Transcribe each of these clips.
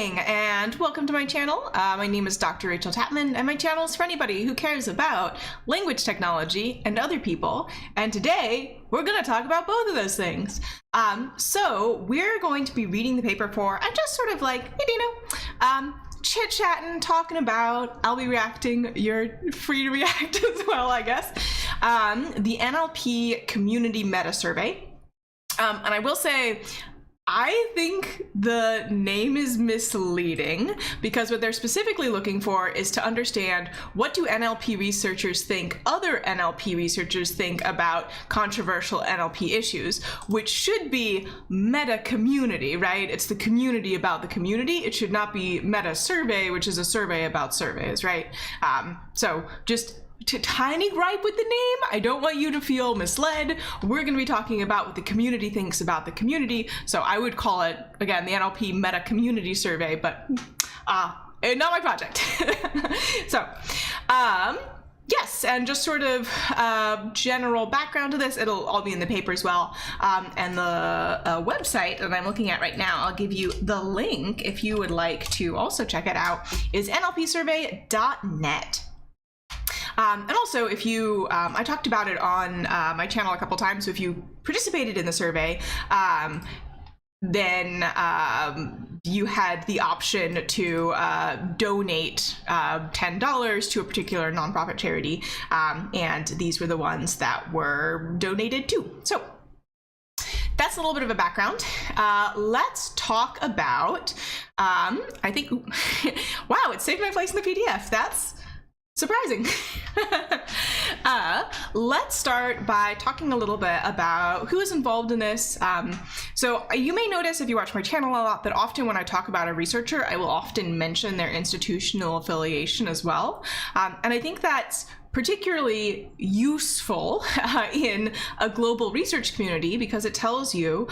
morning and welcome to my channel. My name is Dr. Rachel Tapman and my channel is for anybody who cares about language technology and other people. And today we're going to talk about both of those things. So we're going to be reading the paper for and just sort of like, chit-chatting, talking about, I'll be reacting, you're free to react as well, I guess, the NLP Community Metasurvey. And I will say, I think the name is misleading because what they're specifically looking for is to understand what do NLP researchers think other NLP researchers think about controversial NLP issues, which should be meta community, right? It's the community about the community. It should not be Metasurvey, which is a survey about surveys, right? So just tiny gripe with the name. I don't want you to feel misled. We're going to be talking about what the community thinks about the community. So I would call it, again, the NLP Meta Community Survey, but not my project. So, yes, and just sort of general background to this. It'll all be in the paper as well. And the website that I'm looking at right now, I'll give you the link if you would like to also check it out, is nlpsurvey.net. And also, if you, I talked about it on my channel a couple times, so if you participated in the survey, then you had the option to donate $10 to a particular nonprofit charity, and these were the ones that were donated to. So that's a little bit of a background. Let's talk about, I think, wow, it saved my place in the PDF. That's surprising. Let's start by talking a little bit about who is involved in this. So you may notice if you watch my channel a lot that often when I talk about a researcher, I will often mention their institutional affiliation as well. And I think that's particularly useful in a global research community because it tells you,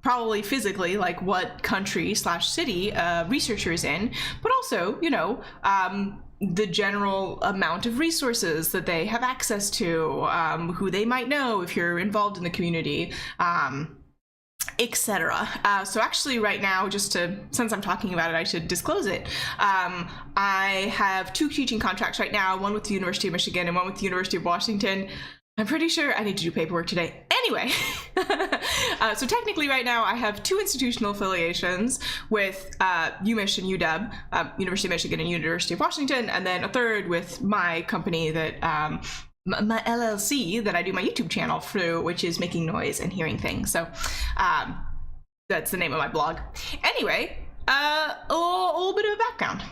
probably physically, like what country / city a researcher is in, but also, the general amount of resources that they have access to, who they might know if you're involved in the community, etc. So actually right now, since I'm talking about it, I should disclose it. I have 2 teaching contracts right now, one with the University of Michigan and one with the University of Washington. I'm pretty sure I need to do paperwork today. Anyway, so technically right now I have 2 institutional affiliations with UMich and UW, University of Michigan and University of Washington, and then a third with my company that, my LLC that I do my YouTube channel through, which is Making Noise and Hearing Things. So that's the name of my blog. Anyway, a little bit of a background.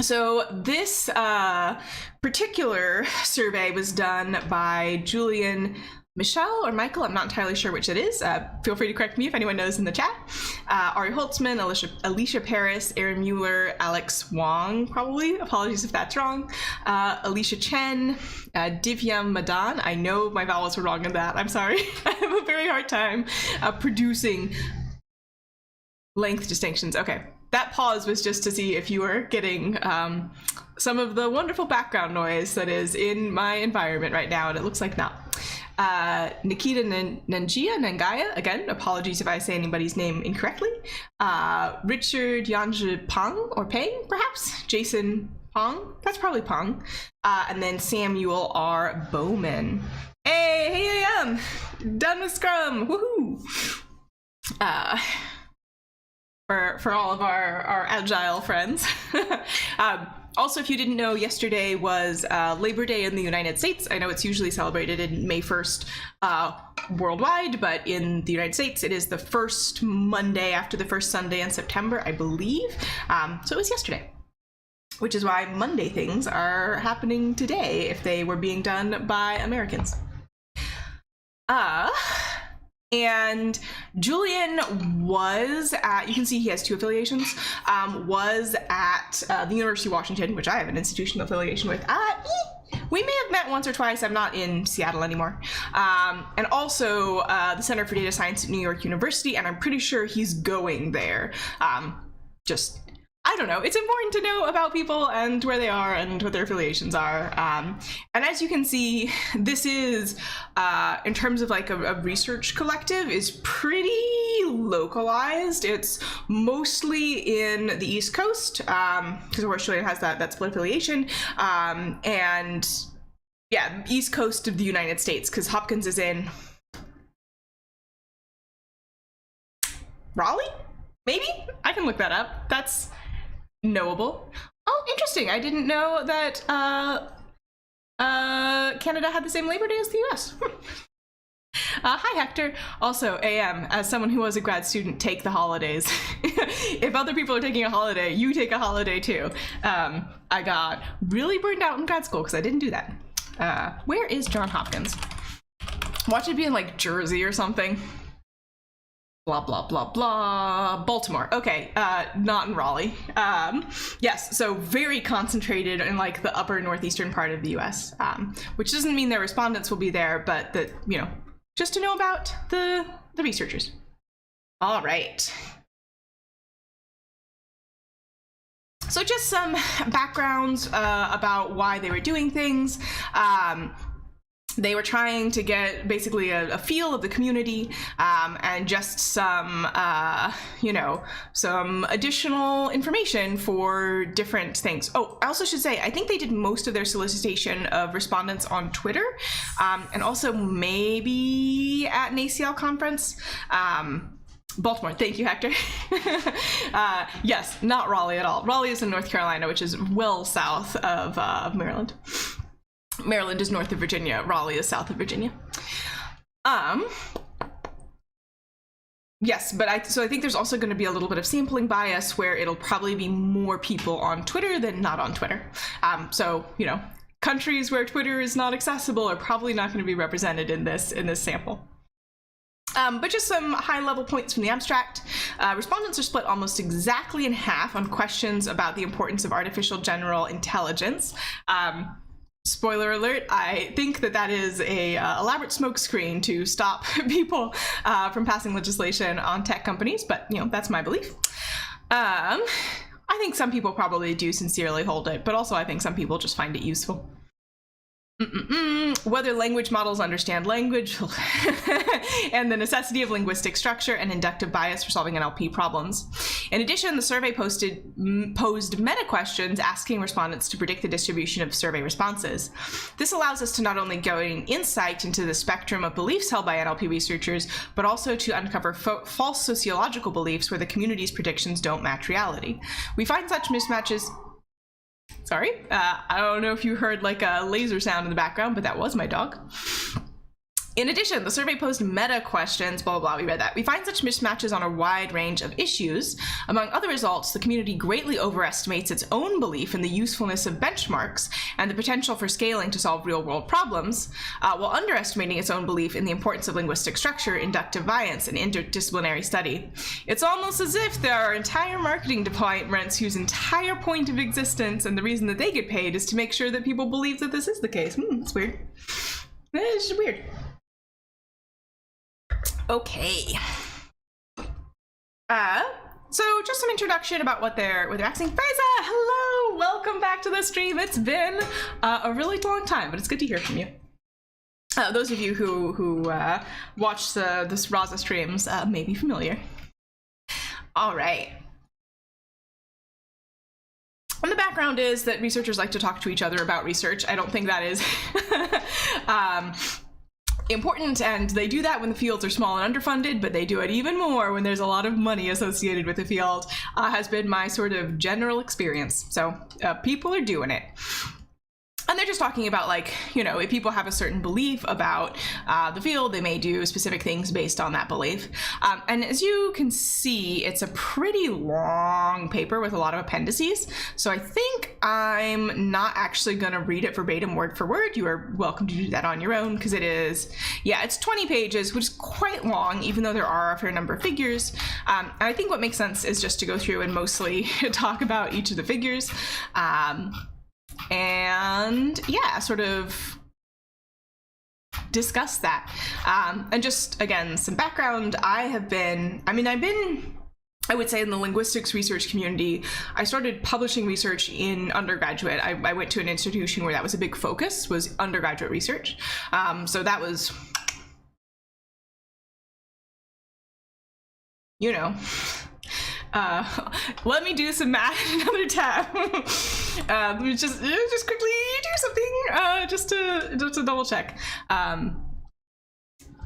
So this particular survey was done by Julian, Michelle, or Michael, I'm not entirely sure which it is. Feel free to correct me if anyone knows in the chat. Ari Holtzman, Alicia Parrish, Aaron Mueller, Alex Wang, probably. Apologies if that's wrong. Alicia Chen, Divyam, Madaan. I know my vowels were wrong in that. I'm sorry. I have a very hard time producing length distinctions. Okay. That pause was just to see if you were getting some of the wonderful background noise that is in my environment right now, and it looks like not. Nikita, Nangia, again, apologies if I say anybody's name incorrectly. Richard, Yuanzhe, Phang, or Phang, perhaps? Jason, Phang, that's probably Phang. And then Samuel R. Bowman. Hey, here I am, done with Scrum, woohoo! For all of our agile friends. Also, if you didn't know, yesterday was Labor Day in the United States. I know it's usually celebrated in May 1st worldwide, but in the United States, it is the first Monday after the first Sunday in September, I believe. So it was yesterday, which is why Monday things are happening today if they were being done by Americans. And Julian was at, you can see he has 2 affiliations, was at the University of Washington, which I have an institutional affiliation with. We may have met once or twice. I'm not in Seattle anymore. And also the Center for Data Science at New York University, and I'm pretty sure he's going there. I I don't know, it's important to know about people and where they are and what their affiliations are. And as you can see, this is, in terms of like a research collective, is pretty localized. It's mostly in the East Coast, because of course Julian has that split affiliation, and yeah, East Coast of the United States, because Hopkins is in Raleigh? Maybe? I can look that up. That's knowable. Oh, interesting. I didn't know that Canada had the same Labor Day as the US. Hi, Hector. Also, AM, as someone who was a grad student, take the holidays. If other people are taking a holiday, you take a holiday too. I got really burned out in grad school because I didn't do that. Where is John Hopkins? Watch it be in like Jersey or something. Blah, blah, blah, blah. Baltimore. Okay, not in Raleigh. Yes, so very concentrated in like the upper northeastern part of the US, which doesn't mean their respondents will be there, but that, you know, just to know about the researchers. All right. So just some backgrounds about why they were doing things. They were trying to get basically a feel of the community, and just some, you know, some additional information for different things. Oh, I also should say, I think they did most of their solicitation of respondents on Twitter, and also maybe at an ACL conference. Baltimore, thank you, Hector. Yes, not Raleigh at all. Raleigh is in North Carolina, which is well south of Maryland. Maryland is north of Virginia. Raleigh is south of Virginia. Yes, but I think there's also going to be a little bit of sampling bias where it'll probably be more people on Twitter than not on Twitter. So, you know, countries where Twitter is not accessible are probably not going to be represented in this sample. But just some high-level points from the abstract. Respondents are split almost exactly in half on questions about the importance of artificial general intelligence. Spoiler alert, I think that is a elaborate smokescreen to stop people from passing legislation on tech companies, but, you know, that's my belief. I think some people probably do sincerely hold it, but also I think some people just find it useful. Whether language models understand language and the necessity of linguistic structure and inductive bias for solving NLP problems. In addition, the survey posed meta questions asking respondents to predict the distribution of survey responses. This allows us to not only gain insight into the spectrum of beliefs held by NLP researchers, but also to uncover false sociological beliefs where the community's predictions don't match reality. We find such mismatches. Sorry, I don't know if you heard like a laser sound in the background, but that was my dog. In addition, the survey posed meta questions, blah, blah, blah, we read that. We find such mismatches on a wide range of issues. Among other results, the community greatly overestimates its own belief in the usefulness of benchmarks and the potential for scaling to solve real-world problems, while underestimating its own belief in the importance of linguistic structure, inductive bias, and interdisciplinary study. It's almost as if there are entire marketing departments whose entire point of existence and the reason that they get paid is to make sure that people believe that this is the case. It's weird. It's just weird. Okay. So just some introduction about what they're asking. Faiza, hello, welcome back to the stream. It's been a really long time, but it's good to hear from you. Those of you who watch this Raza streams may be familiar. All right. And the background is that researchers like to talk to each other about research. I don't think that is important, and they do that when the fields are small and underfunded, but they do it even more when there's a lot of money associated with the field, has been my sort of general experience. So people are doing it. And they're just talking about, like, you know, if people have a certain belief about the field, they may do specific things based on that belief. And as you can see, it's a pretty long paper with a lot of appendices. So I think I'm not actually going to read it verbatim word for word. You are welcome to do that on your own, because it is, yeah, it's 20 pages, which is quite long, even though there are a fair number of figures. And I think what makes sense is just to go through and mostly talk about each of the figures. And yeah, sort of discuss that. And just, again, some background. I've been I would say in the linguistics research community, I started publishing research in undergraduate. I went to an institution where that was a big focus, was undergraduate research. So that was, you know, let me do some math in another tab. Let me just quickly do something just to double check.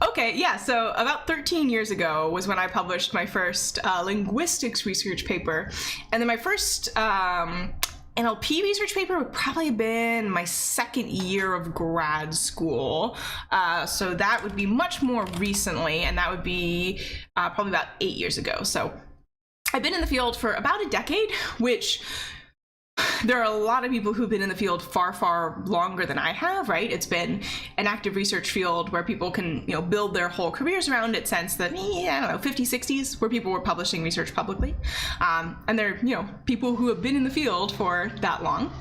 Okay, yeah, so about 13 years ago was when I published my first linguistics research paper. And then my first NLP research paper would probably have been my second year of grad school. So that would be much more recently, and that would be probably about 8 years ago. So I've been in the field for about a decade, which there are a lot of people who've been in the field far, far longer than I have, right? It's been an active research field where people can, you know, build their whole careers around it since the, I don't know, 50s, 60s, where people were publishing research publicly. And they're, you know, people who have been in the field for that long.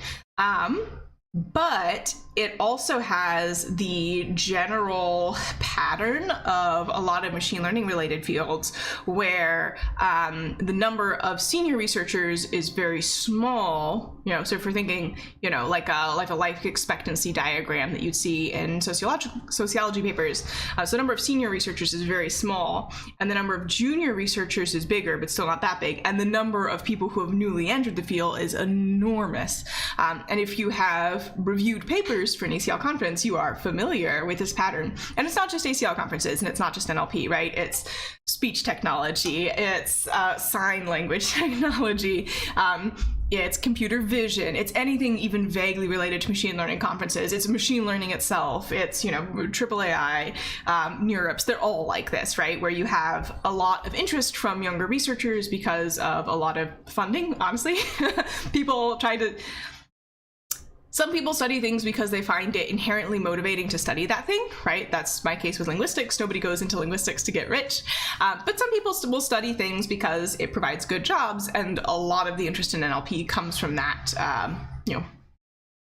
But it also has the general pattern of a lot of machine learning related fields where the number of senior researchers is very small. You know, so if we're thinking, you know, like a life expectancy diagram that you'd see in sociology papers, so the number of senior researchers is very small, and the number of junior researchers is bigger, but still not that big, and the number of people who have newly entered the field is enormous. And if you have reviewed papers for an ACL conference, you are familiar with this pattern. And it's not just ACL conferences, and it's not just NLP, right? It's speech technology, it's sign language technology, it's computer vision, it's anything even vaguely related to machine learning conferences, it's machine learning itself, it's, you know, AAAI, NeurIPS, they're all like this, right? Where you have a lot of interest from younger researchers because of a lot of funding, honestly. Some people study things because they find it inherently motivating to study that thing, right? That's my case with linguistics. Nobody goes into linguistics to get rich. But some people will study things because it provides good jobs, and a lot of the interest in NLP comes from that, you know,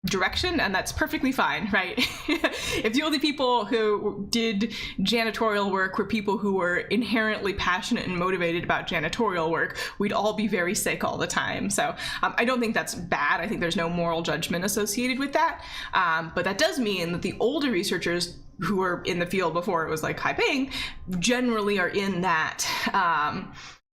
direction, and that's perfectly fine, right? If the only people who did janitorial work were people who were inherently passionate and motivated about janitorial work, we'd all be very sick all the time. So I don't think that's bad. I think there's no moral judgment associated with that. But that does mean that the older researchers who were in the field before it was like high paying generally are in that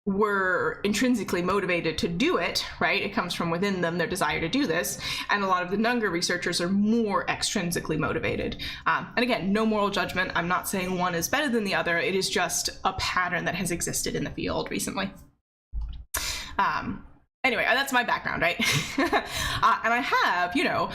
were intrinsically motivated to do it, right? It comes from within them, their desire to do this. And a lot of the younger researchers are more extrinsically motivated. And again, no moral judgment. I'm not saying one is better than the other. It is just a pattern that has existed in the field recently. Anyway, that's my background, right? And I have, you know,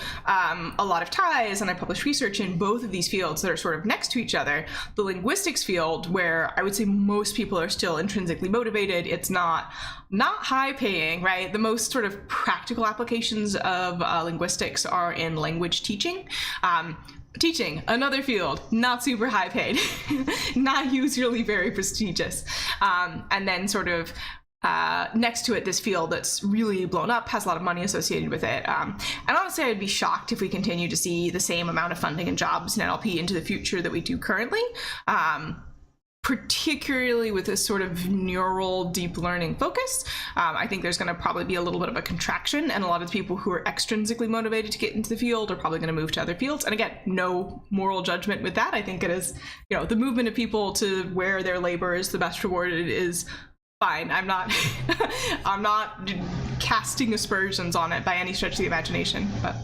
a lot of ties, and I publish research in both of these fields that are sort of next to each other. The linguistics field, where I would say most people are still intrinsically motivated, it's not high paying, right? The most sort of practical applications of linguistics are in language teaching. Teaching, another field, not super high paid, not usually very prestigious. And then sort of next to it, this field that's really blown up, has a lot of money associated with it. And honestly, I'd be shocked if we continue to see the same amount of funding and jobs in NLP into the future that we do currently, particularly with this sort of neural deep learning focus. I think there's going to probably be a little bit of a contraction, and a lot of the people who are extrinsically motivated to get into the field are probably going to move to other fields. And again, no moral judgment with that. I think it is, you know, the movement of people to where their labor is the best rewarded is fine. I'm not I'm not casting aspersions on it by any stretch of the imagination, but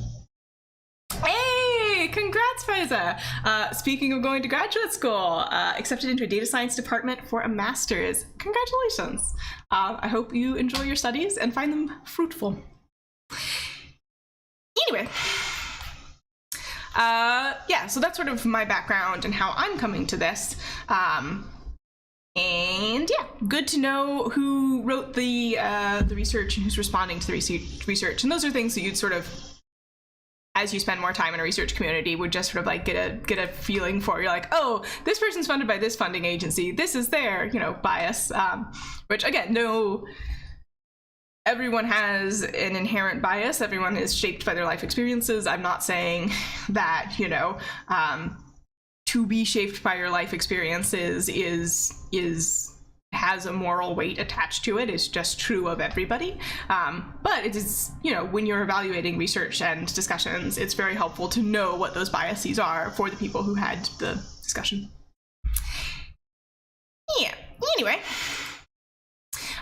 hey, congrats, Faiza. Speaking of going to graduate school, accepted into a data science department for a master's. Congratulations. I hope you enjoy your studies and find them fruitful. Anyway, yeah, so that's sort of my background and how I'm coming to this. And yeah, good to know who wrote the research and who's responding to the research. And those are things that you'd sort of, as you spend more time in a research community, would just sort of like get a feeling for. You're like, oh, this person's funded by this funding agency. This is their, you know, bias. Which again, no, everyone has an inherent bias. Everyone is shaped by their life experiences. I'm not saying that, you know, to be shaped by your life experiences is has a moral weight attached to it. It's just true of everybody. But it is, you know, when you're evaluating research and discussions, it's very helpful to know what those biases are for the people who had the discussion. Yeah, anyway.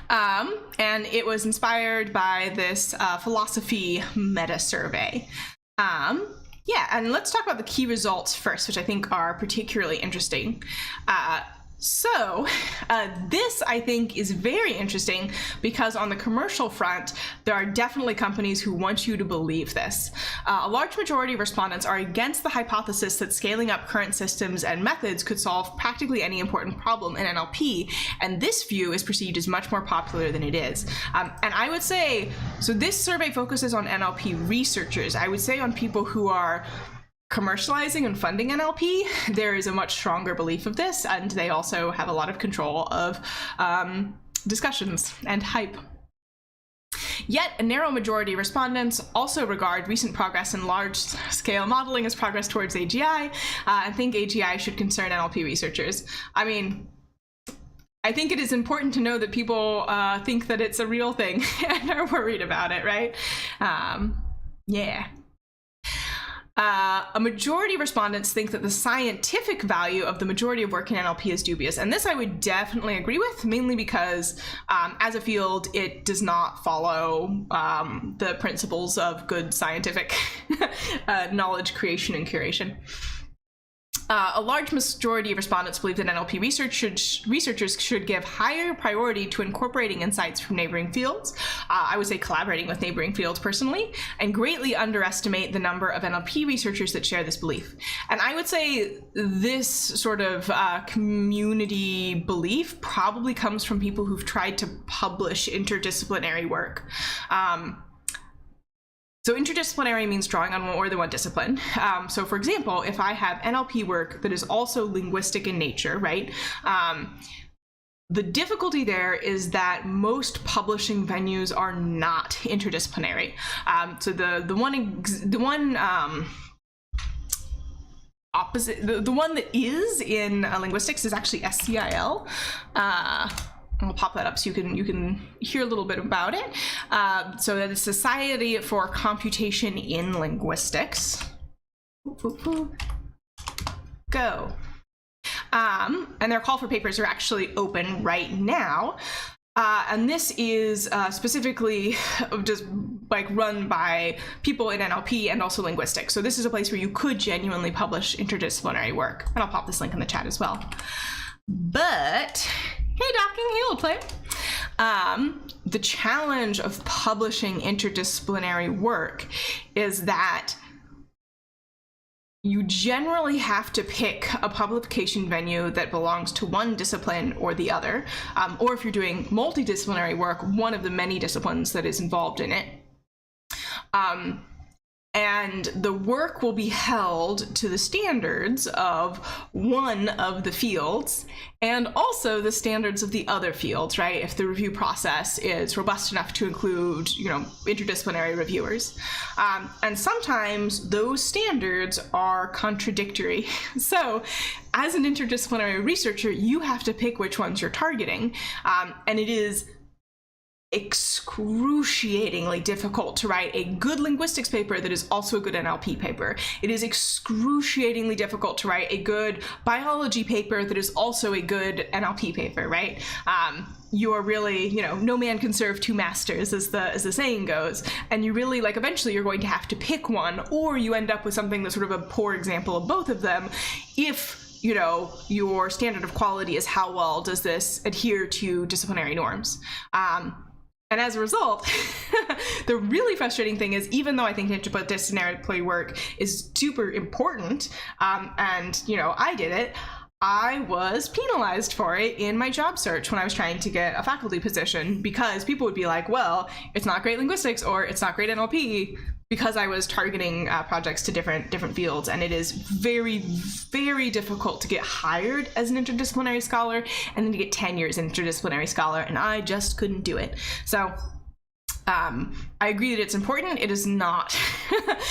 And it was inspired by this philosophy Metasurvey. Yeah, and let's talk about the key results first, which I think are particularly interesting. So this, I think, is very interesting because on the commercial front, there are definitely companies who want you to believe this. A large majority of respondents are against the hypothesis that scaling up current systems and methods could solve practically any important problem in NLP, and this view is perceived as much more popular than it is. And I would say, so this survey focuses on NLP researchers. I would say on people who are commercializing and funding NLP, there is a much stronger belief of this, and they also have a lot of control of discussions and hype. Yet, a narrow majority of respondents also regard recent progress in large-scale modeling as progress towards AGI, and think AGI should concern NLP researchers. I mean, I think it is important to know that people think that it's a real thing and are worried about it, right? Yeah. A majority of respondents think that the scientific value of the majority of work in NLP is dubious. And this I would definitely agree with, mainly because as a field, it does not follow the principles of good scientific knowledge creation and curation. A large majority of respondents believe that NLP researchers should give higher priority to incorporating insights from neighboring fields. I would say collaborating with neighboring fields personally, and greatly underestimate the number of NLP researchers that share this belief. And I would say this sort of community belief probably comes from people who've tried to publish interdisciplinary work. So interdisciplinary means drawing on more than one discipline. So for example, if I have NLP work that is also linguistic in nature, right? The difficulty there is that most publishing venues are not interdisciplinary. So the one that is in linguistics is actually SCIL. I'll pop that up so you can hear a little bit about it. So that is Society for Computation in Linguistics. Go. And their call for papers are actually open right now. And this is specifically just like run by people in NLP and also linguistics. So this is a place where you could genuinely publish interdisciplinary work. And I'll pop this link in the chat as well. But hey, Docking, hey, old player. The challenge of publishing interdisciplinary work is that you generally have to pick a publication venue that belongs to one discipline or the other, or if you're doing multidisciplinary work, one of the many disciplines that is involved in it. And the work will be held to the standards of one of the fields and also the standards of the other fields, right? If the review process is robust enough to include, you know, interdisciplinary reviewers. And sometimes those standards are contradictory. So as an interdisciplinary researcher, you have to pick which ones you're targeting. And it is excruciatingly difficult to write a good linguistics paper that is also a good NLP paper. It is excruciatingly difficult to write a good biology paper that is also a good NLP paper, right? You are really, you know, no man can serve two masters, as the saying goes, and you really, like, eventually you're going to have to pick one, or you end up with something that's sort of a poor example of both of them if, you know, your standard of quality is how well does this adhere to disciplinary norms. And as a result, the really frustrating thing is, even though I think interdisciplinary work is super important, and, you know, I did it, I was penalized for it in my job search when I was trying to get a faculty position, because people would be like, well, it's not great linguistics or it's not great NLP, because I was targeting projects to different fields, and it is very, very difficult to get hired as an interdisciplinary scholar and then to get tenure as an interdisciplinary scholar, and I just couldn't do it. So I agree that it's important. It is not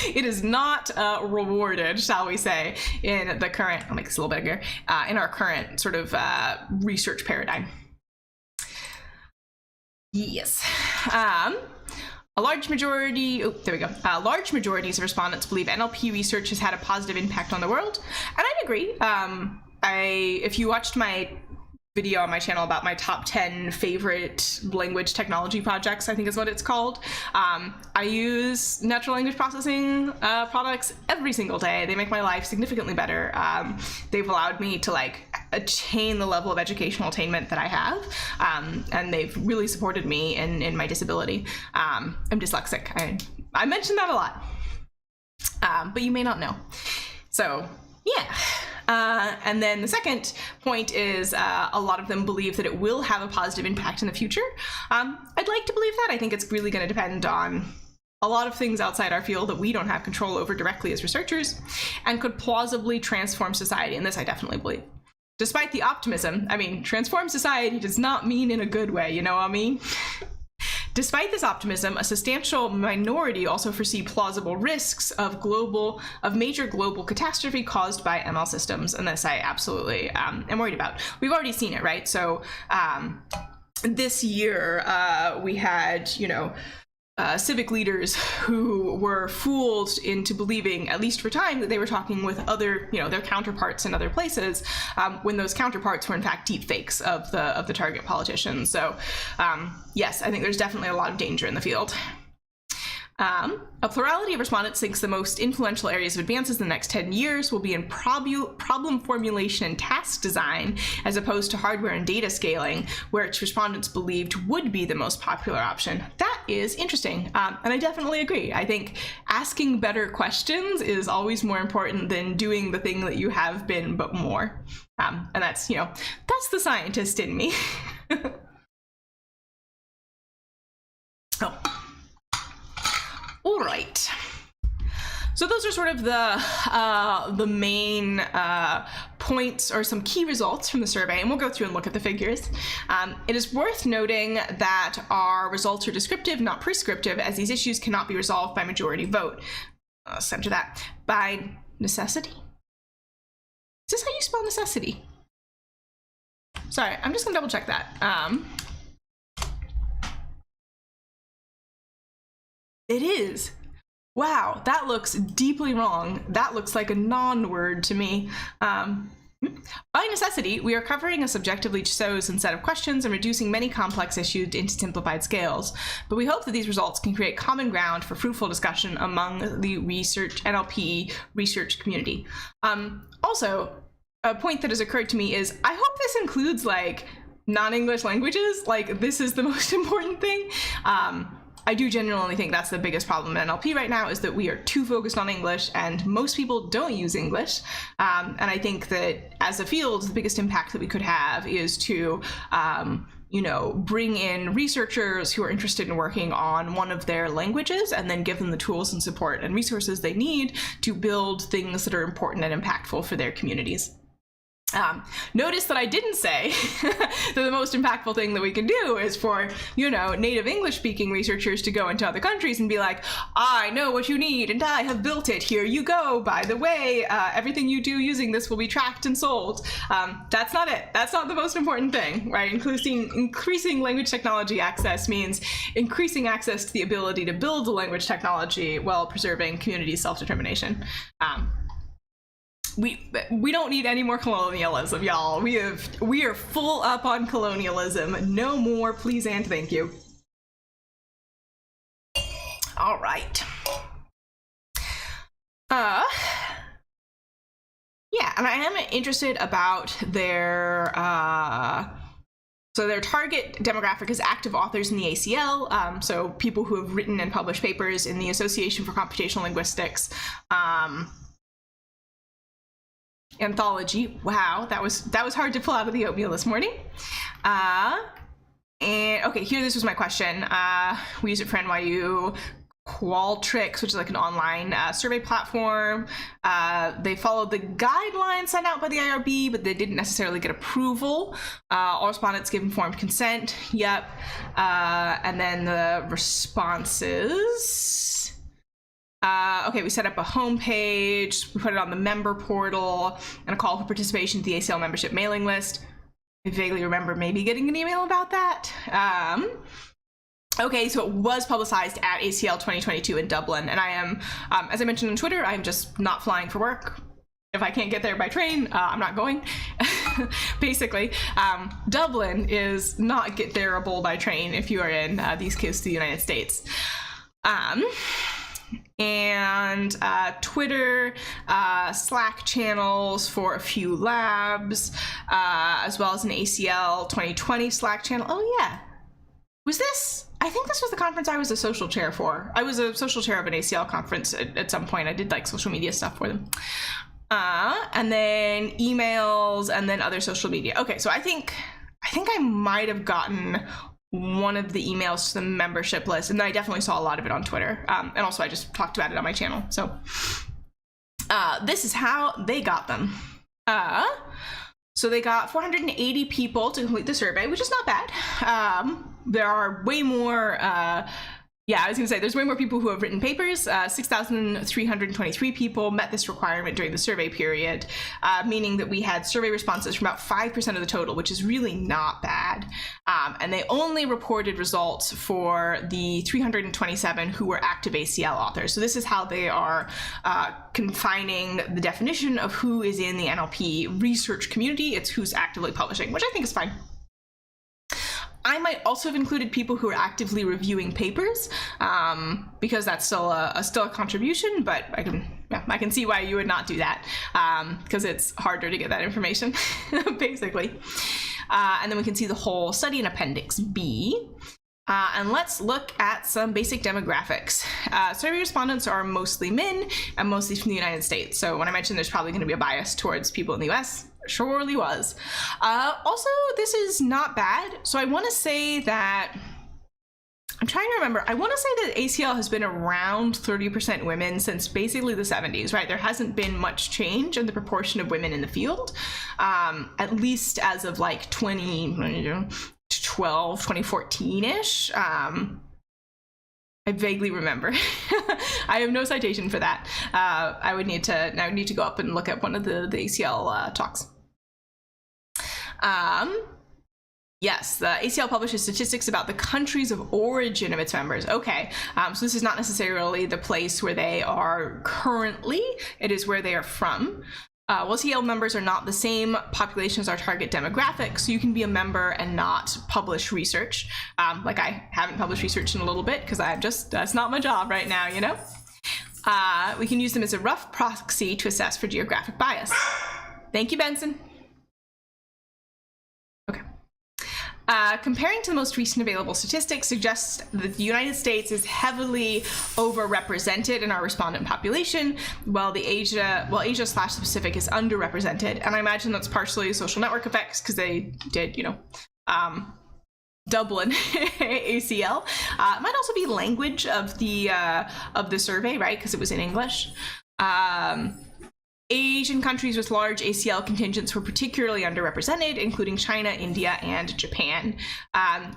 it is not rewarded, shall we say, in the current, I'll make this a little bigger, in our current sort of research paradigm. Yes. Large majorities of respondents believe NLP research has had a positive impact on the world, and I'd agree. If you watched my video on my channel about my top 10 favorite language technology projects, I think is what it's called. I use natural language processing products every single day. They make my life significantly better. They've allowed me to like attain the level of educational attainment that I have, and they've really supported me in my disability. I'm dyslexic. I mention that a lot, but you may not know. So yeah. And then the second point is a lot of them believe that it will have a positive impact in the future. I'd like to believe that. I think it's really going to depend on a lot of things outside our field that we don't have control over directly as researchers, and could plausibly transform society. And this I definitely believe. Despite the optimism, I mean, transform society does not mean in a good way, you know what I mean? Despite this optimism, a substantial minority also foresee plausible risks of major global catastrophe caused by ML systems, and this I absolutely am worried about. We've already seen it, right? So this year we had, civic leaders who were fooled into believing, at least for time, that they were talking with other, their counterparts in other places, when those counterparts were in fact deep fakes of the target politicians. So yes, I think there's definitely a lot of danger in the field. A plurality of respondents thinks the most influential areas of advances in the next 10 years will be in problem formulation and task design, as opposed to hardware and data scaling, which respondents believed would be the most popular option. That is interesting, and I definitely agree. I think asking better questions is always more important than doing the thing that you have been, but more. And that's, that's the scientist in me. Oh. All right. So those are sort of the main points or some key results from the survey, and we'll go through and look at the figures. It is worth noting that our results are descriptive, not prescriptive, as these issues cannot be resolved by majority vote. Center that. By necessity? Is this how you spell necessity? Sorry, I'm just gonna double check that. It is. Wow, that looks deeply wrong. That looks like a non-word to me. By necessity, we are covering a subjectively chosen set of questions and reducing many complex issues into simplified scales. But we hope that these results can create common ground for fruitful discussion among the NLP research community. Also, a point that has occurred to me is, I hope this includes like non-English languages. Like, this is the most important thing. I do genuinely think that's the biggest problem in NLP right now, is that we are too focused on English, and most people don't use English. And I think that as a field, the biggest impact that we could have is to, bring in researchers who are interested in working on one of their languages, and then give them the tools and support and resources they need to build things that are important and impactful for their communities. Notice that I didn't say that the most impactful thing that we can do is for, native English speaking researchers to go into other countries and be like, I know what you need and I have built it. Here you go. By the way, everything you do using this will be tracked and sold. That's not it. That's not the most important thing, right? Increasing language technology access means increasing access to the ability to build the language technology while preserving community self-determination. We don't need any more colonialism, y'all. We are full up on colonialism. No more, please and thank you. All right. Yeah, and I am interested about their so their target demographic is active authors in the ACL, so people who have written and published papers in the Association for Computational Linguistics. Anthology. Wow, that was hard to pull out of the oatmeal this morning. And okay, here, this was my question. We use it for NYU. Qualtrics, which is like an online survey platform. They followed the guidelines sent out by the IRB, but they didn't necessarily get approval. All respondents give informed consent. Yep. And then the responses. Okay, we set up a homepage, we put it on the member portal, and a call for participation to the ACL membership mailing list. I vaguely remember maybe getting an email about that. Okay, so it was publicized at ACL 2022 in Dublin, and I am, as I mentioned on Twitter, I'm just not flying for work. If I can't get there by train, I'm not going. Basically, Dublin is not get thereable by train if you are in the East Coast of the United States. And Twitter, Slack channels for a few labs, as well as an ACL 2020 Slack channel. Oh yeah, was this? I think this was the conference I was a social chair for. I was a social chair of an ACL conference at some point. I did like social media stuff for them. And then emails and then other social media. Okay, so I think I might have gotten one of the emails to the membership list, and then I definitely saw a lot of it on Twitter. And also I just talked about it on my channel. So this is how they got them. So they got 480 people to complete the survey, which is not bad. There are way more, yeah, I was gonna say there's way more people who have written papers. 6,323 people met this requirement during the survey period, meaning that we had survey responses from about 5% of the total, which is really not bad. And they only reported results for the 327 who were active ACL authors. So this is how they are confining the definition of who is in the NLP research community. It's who's actively publishing, which I think is fine. I might also have included people who are actively reviewing papers, because that's still a contribution, but I can see why you would not do that, because it's harder to get that information, basically. And then we can see the whole study in Appendix B. And let's look at some basic demographics. Survey respondents are mostly men and mostly from the United States. So when I mentioned there's probably going to be a bias towards people in the US, surely was. Also, this is not bad. So I want to say that, I'm trying to remember, I want to say that ACL has been around 30% women since basically the 70s, right? There hasn't been much change in the proportion of women in the field, at least as of like 2012, 2014-ish. I vaguely remember. I have no citation for that. I would need to go up and look at one of the ACL talks. Yes, the ACL publishes statistics about the countries of origin of its members. Okay, so this is not necessarily the place where they are currently, it is where they are from. Well, ACL members are not the same population as our target demographic, so you can be a member and not publish research. Like I haven't published research in a little bit because that's not my job right now, you know? We can use them as a rough proxy to assess for geographic bias. Thank you, Benson. Okay. Comparing to the most recent available statistics suggests that the United States is heavily overrepresented in our respondent population, while Asia/Pacific is underrepresented. And I imagine that's partially social network effects because they did, you know, Dublin ACL. It might also be language of the survey, right? Because it was in English. Asian countries with large ACL contingents were particularly underrepresented, including China, India, and Japan.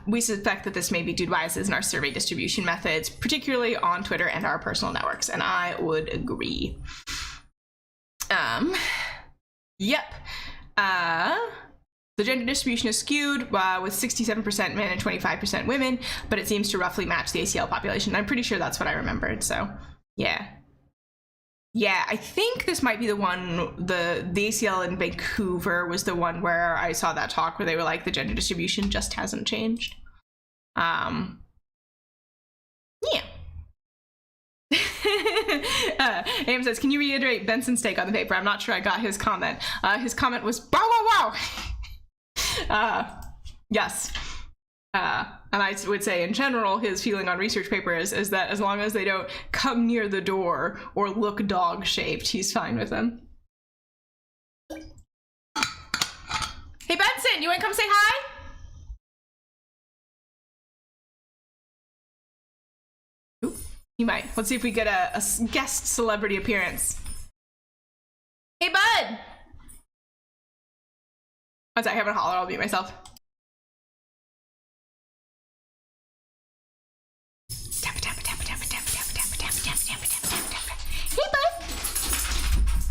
We suspect that this may be due to biases in our survey distribution methods, particularly on Twitter and our personal networks, and I would agree. Yep. The gender distribution is skewed with 67% men and 25% women, but it seems to roughly match the ACL population. I'm pretty sure that's what I remembered, so yeah. Yeah, I think this might be the one, the ACL in Vancouver was the one where I saw that talk where they were like, the gender distribution just hasn't changed. Yeah. Am says, can you reiterate Benson's take on the paper? I'm not sure I got his comment. His comment was, wow, wow, wow. Yes. And I would say in general, his feeling on research papers is that as long as they don't come near the door or look dog-shaped, he's fine with them. Hey Benson, you wanna come say hi? Ooh, he might. Let's see if we get a guest celebrity appearance. Hey bud! Once I have a holler, I'll mute myself.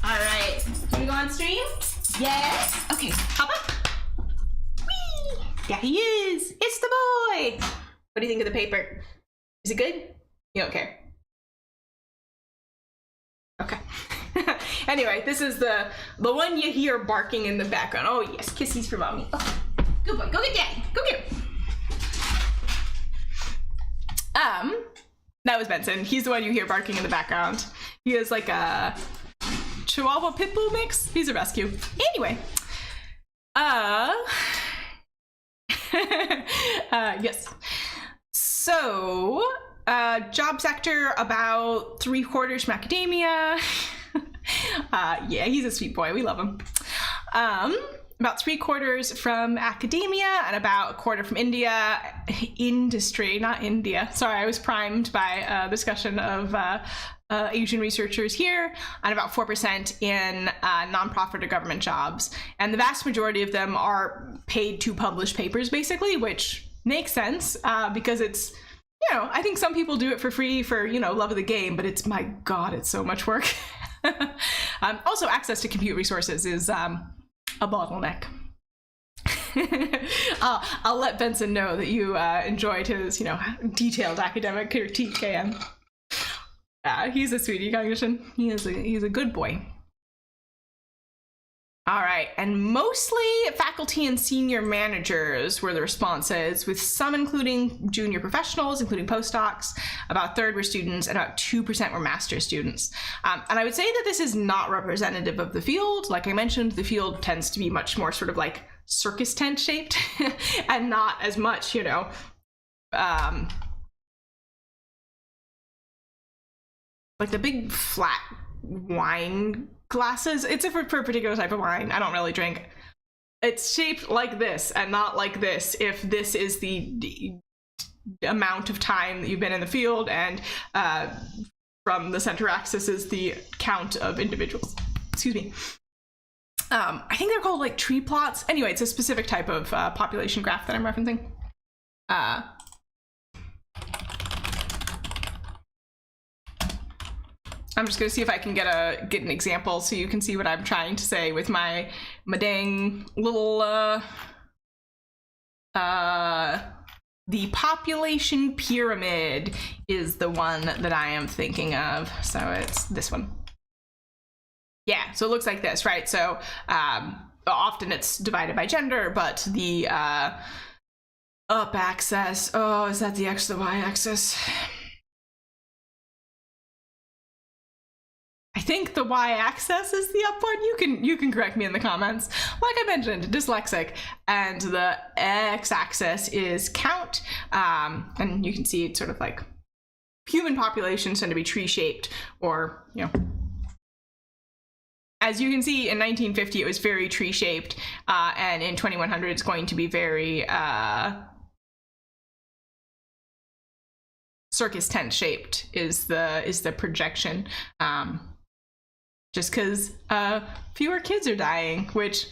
All right, can we go on stream? Yes. Okay, hop up. Whee! Yeah, he is. It's the boy. What do you think of the paper? Is it good? You don't care. Okay. Anyway, this is the one you hear barking in the background. Oh yes, kisses for mommy. Oh, good boy. Go get daddy. Go get him. That was Benson. He's the one you hear barking in the background. He is like a Chihuahua Pit Bull mix. He's a rescue. Anyway. Yes. So, job sector, about 3/4 from academia. Yeah, he's a sweet boy. We love him. About 3/4 from academia and about 1/4 from industry, not India. Sorry, I was primed by a discussion of Asian researchers here, and about 4% in nonprofit or government jobs. And the vast majority of them are paid to publish papers, basically, which makes sense because it's, you know, I think some people do it for free for, you know, love of the game, but it's, my God, it's so much work. Also, access to compute resources is a bottleneck. I'll let Benson know that you enjoyed his, you know, detailed academic critique, and he's a sweetie, Cognition. He's a good boy. All right, and mostly faculty and senior managers were the responses, with some including junior professionals, including postdocs. About 1/3 were students, and about 2% were master's students. And I would say that this is not representative of the field. Like I mentioned, the field tends to be much more sort of like circus tent shaped and not as much, you know, like the big flat wine glasses. It's for a particular type of wine. I don't really drink. It's shaped like this and not like this if this is the amount of time that you've been in the field, and from the center axis is the count of individuals. Excuse me. I think they're called like tree plots. Anyway, it's a specific type of population graph that I'm referencing. I'm just gonna see if I can get an example so you can see what I'm trying to say with my Madaan little the population pyramid is the one that I am thinking of. So it's this one. Yeah, so it looks like this, right? So often it's divided by gender, but the up axis, oh, is that the X, the Y axis? I think the y-axis is the up one. You can correct me in the comments. Like I mentioned, dyslexic, and the x-axis is count, and you can see it's sort of like human populations tend to be tree-shaped, or, you know, as you can see in 1950 it was very tree-shaped, and in 2100 it's going to be very circus tent shaped is the projection. Just because fewer kids are dying, which,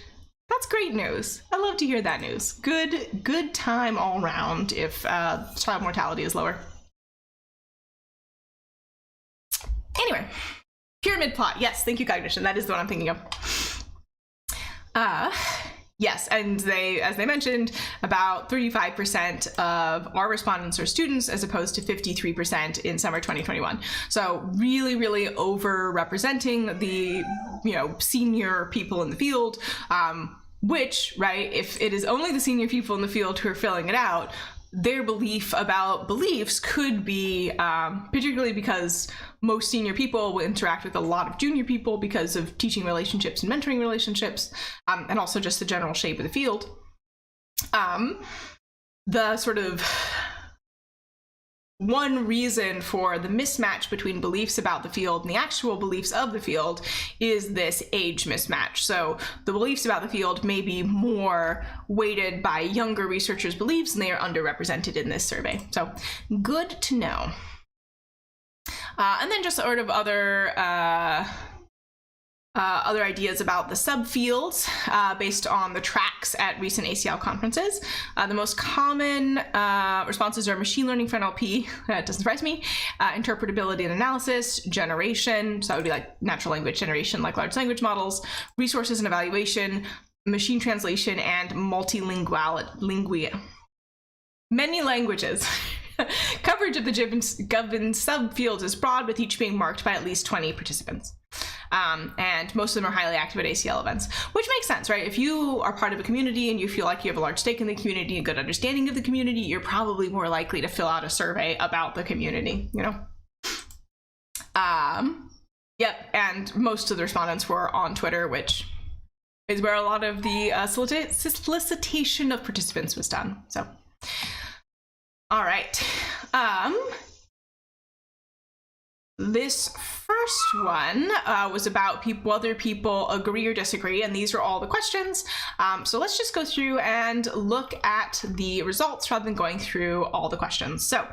that's great news. I love to hear that news. Good time all around if child mortality is lower. Anyway, pyramid plot. Yes, thank you, Cognition. That is the one I'm thinking of. Yes, and as they mentioned, about 35% of our respondents are students, as opposed to 53% in summer 2021. So really, really overrepresenting the, you know, senior people in the field, which, right, if it is only the senior people in the field who are filling it out, their belief about beliefs could be, particularly because most senior people will interact with a lot of junior people because of teaching relationships and mentoring relationships, and also just the general shape of the field. The sort of one reason for the mismatch between beliefs about the field and the actual beliefs of the field is this age mismatch. So the beliefs about the field may be more weighted by younger researchers' beliefs, and they are underrepresented in this survey. So good to know. And then just sort of other ideas about the subfields based on the tracks at recent ACL conferences. The most common responses are machine learning for NLP, that doesn't surprise me, interpretability and analysis, generation, so that would be like natural language generation, like large language models, resources and evaluation, machine translation, and multilingual many languages. Coverage of the given subfields is broad, with each being marked by at least 20 participants. And most of them are highly active at ACL events, which makes sense, right? If you are part of a community and you feel like you have a large stake in the community, a good understanding of the community, you're probably more likely to fill out a survey about the community, you know? Yep, and most of the respondents were on Twitter, which is where a lot of the solicitation of participants was done, so. All right. This first one was about whether people agree or disagree, and these are all the questions. So let's just go through and look at the results rather than going through all the questions. So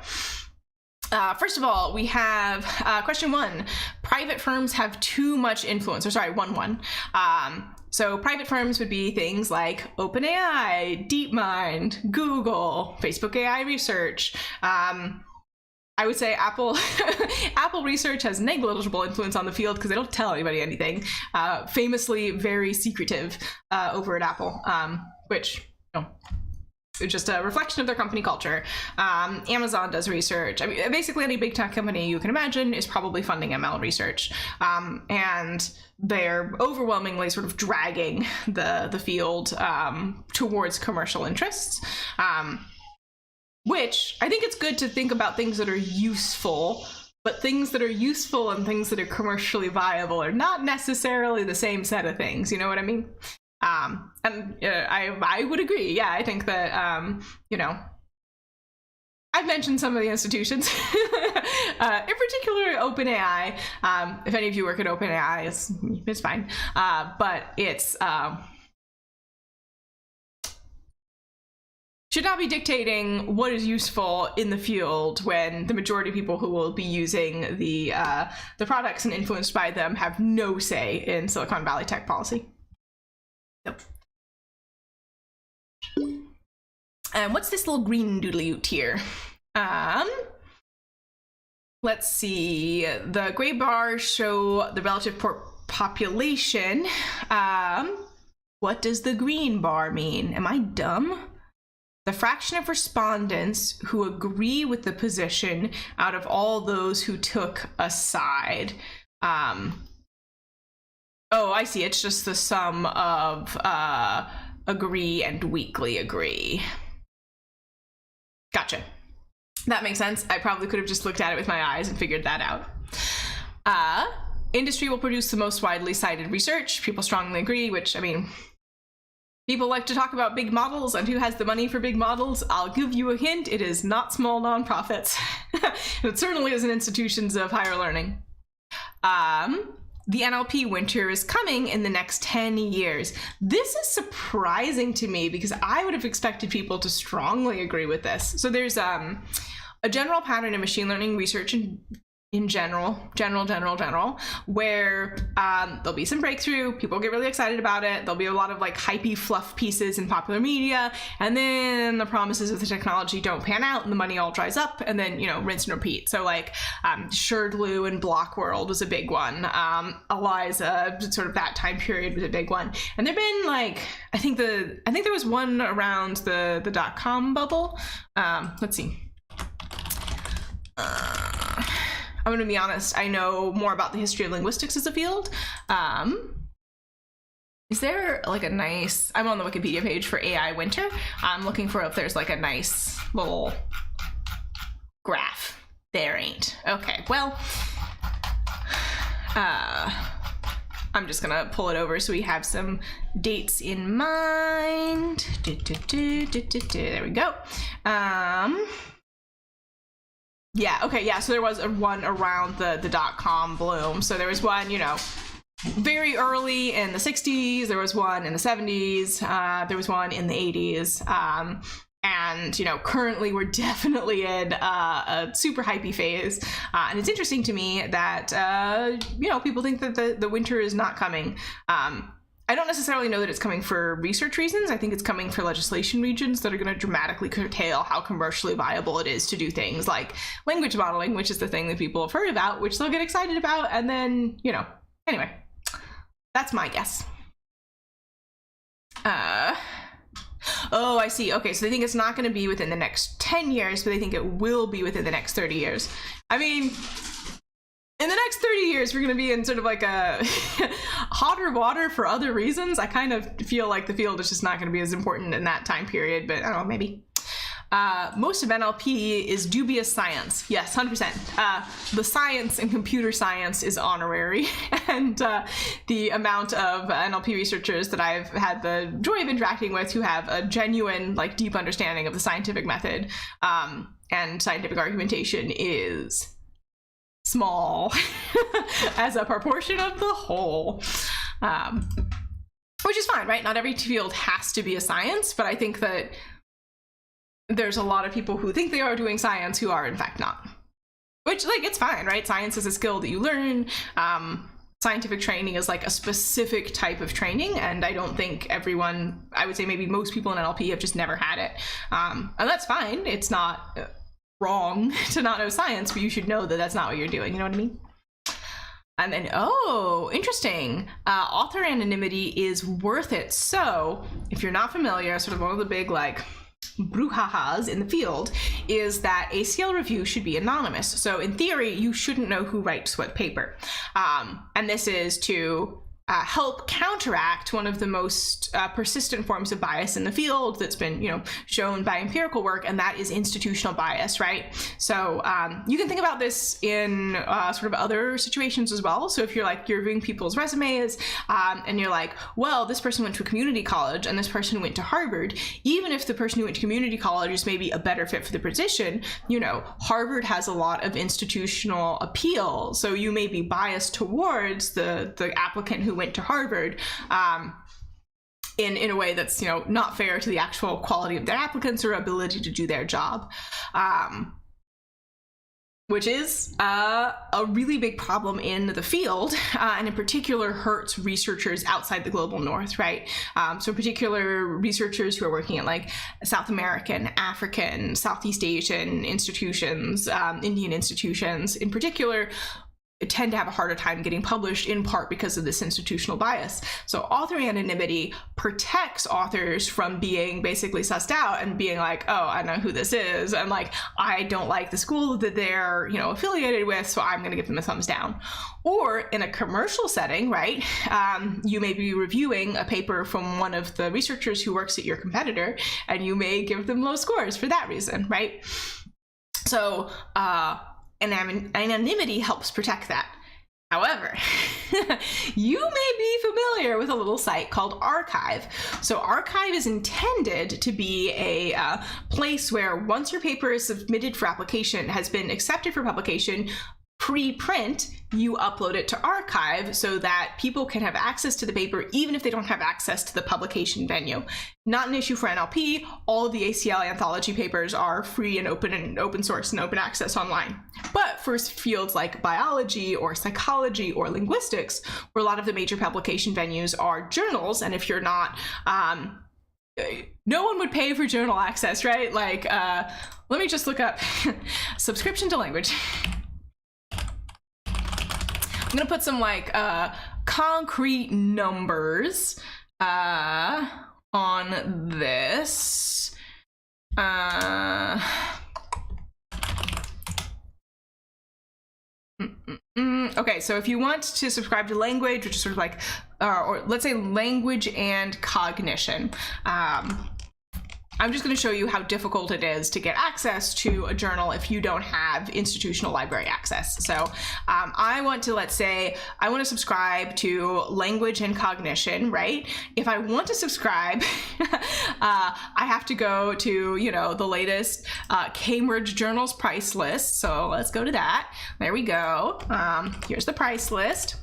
first of all, we have question 1. Private firms have too much influence, or sorry, 1-1. So private firms would be things like OpenAI, DeepMind, Google, Facebook AI Research. I would say Apple Research has negligible influence on the field because they don't tell anybody anything. Famously very secretive over at Apple, which, you know, it's just a reflection of their company culture. Amazon does research. I mean, basically any big tech company you can imagine is probably funding ML research. And they're overwhelmingly sort of dragging the field towards commercial interests. Which I think it's good to think about things that are useful, but things that are useful and things that are commercially viable are not necessarily the same set of things. You know what I mean? And I would agree. Yeah, I think that, you know, I've mentioned some of the institutions, in particular OpenAI. If any of you work at OpenAI, it's fine. But it's, should not be dictating what is useful in the field when the majority of people who will be using the products and influenced by them have no say in Silicon Valley tech policy. Yep. And what's this little green doodly-oot here? Let's see. The gray bars show the relative population. What does the green bar mean? Am I dumb? The fraction of respondents who agree with the position out of all those who took a side. Oh, I see. It's just the sum of agree and weakly agree. Gotcha. That makes sense. I probably could have just looked at it with my eyes and figured that out. Industry will produce the most widely cited research. People strongly agree, which, I mean, people like to talk about big models and who has the money for big models. I'll give you a hint. It is not small nonprofits. It certainly isn't institutions of higher learning. The NLP Winter is coming in the next 10 years. This is surprising to me because I would have expected people to strongly agree with this. So there's a general pattern in machine learning research in general, where there'll be some breakthrough, people get really excited about it, there'll be a lot of like hypey fluff pieces in popular media, and then the promises of the technology don't pan out and the money all dries up, and then, you know, rinse and repeat. So like Sherdlu and Block World was a big one. Eliza, sort of that time period was a big one. And there've been like, I think there was one around the .com bubble. Let's see. I'm going to be honest, I know more about the history of linguistics as a field. Is there like a nice, I'm on the Wikipedia page for AI Winter. I'm looking for if there's like a nice little graph. There ain't. Okay, well, I'm just going to pull it over so we have some dates in mind. There we go. Yeah, okay, yeah, so there was one around the .com bloom. So there was one, you know, very early in the 60s, there was one in the 70s, there was one in the 80s, and, you know, currently we're definitely in a super hypey phase. And it's interesting to me that, you know, people think that the winter is not coming. I don't necessarily know that it's coming for research reasons. I think it's coming for legislation regions that are going to dramatically curtail how commercially viable it is to do things like language modeling, which is the thing that people have heard about, which they'll get excited about. And then, you know, anyway, that's my guess. Oh, I see. Okay, so they think it's not going to be within the next 10 years, but they think it will be within the next 30 years. I mean, in the next 30 years, we're going to be in sort of like a hotter water for other reasons. I kind of feel like the field is just not going to be as important in that time period, but I don't know, maybe. Most of NLP is dubious science. Yes, 100%. The science in computer science is honorary, and the amount of NLP researchers that I've had the joy of interacting with who have a genuine, like, deep understanding of the scientific method and scientific argumentation is small as a proportion of the whole. Which is fine, right? Not every field has to be a science, but I think that there's a lot of people who think they are doing science who are in fact not. Which, like, it's fine, right? Science is a skill that you learn. Scientific training is like a specific type of training, and I don't think everyone, I would say maybe most people in NLP have just never had it. And that's fine. It's not wrong to not know science, but you should know that that's not what you're doing. You know what I mean? And then, oh, interesting. Author anonymity is worth it. So if you're not familiar, sort of one of the big, like, brouhahas in the field is that ACL review should be anonymous. So in theory, you shouldn't know who writes what paper. And this is to help counteract one of the most persistent forms of bias in the field that's been, you know, shown by empirical work, and that is institutional bias, right? So you can think about this in sort of other situations as well. So if you're like, you're reviewing people's resumes and you're like, well, this person went to a community college and this person went to Harvard, even if the person who went to community college is maybe a better fit for the position, you know, Harvard has a lot of institutional appeal. So you may be biased towards the applicant who went to Harvard in a way that's, you know, not fair to the actual quality of their applicants or ability to do their job, which is a really big problem in the field, and in particular hurts researchers outside the global north, right? So in particular, researchers who are working at like South American, African, Southeast Asian institutions, Indian institutions in particular, tend to have a harder time getting published, in part because of this institutional bias. So author anonymity protects authors from being basically sussed out and being like, oh, I know who this is, and like, I don't like the school that they're, you know, affiliated with, so I'm going to give them a thumbs down. Or in a commercial setting, right, you may be reviewing a paper from one of the researchers who works at your competitor, and you may give them low scores for that reason, right? So anonymity helps protect that. However, you may be familiar with a little site called Archive. So Archive is intended to be a place where once your paper is submitted for application, has been accepted for publication, pre-print, you upload it to Archive so that people can have access to the paper even if they don't have access to the publication venue. Not an issue for NLP. All of the ACL anthology papers are free and open source and open access online. But for fields like biology or psychology or linguistics, where a lot of the major publication venues are journals, and if you're not, no one would pay for journal access, right? Like, let me just look up subscription to language. I'm gonna put some like concrete numbers on this. Okay, so if you want to subscribe to language, which is sort of like, or let's say language and cognition, I'm just going to show you how difficult it is to get access to a journal if you don't have institutional library access. So I want to, let's say, I want to subscribe to language and cognition, right? If I want to subscribe, I have to go to, you know, the latest Cambridge Journals price list. So let's go to that. There we go. Here's the price list.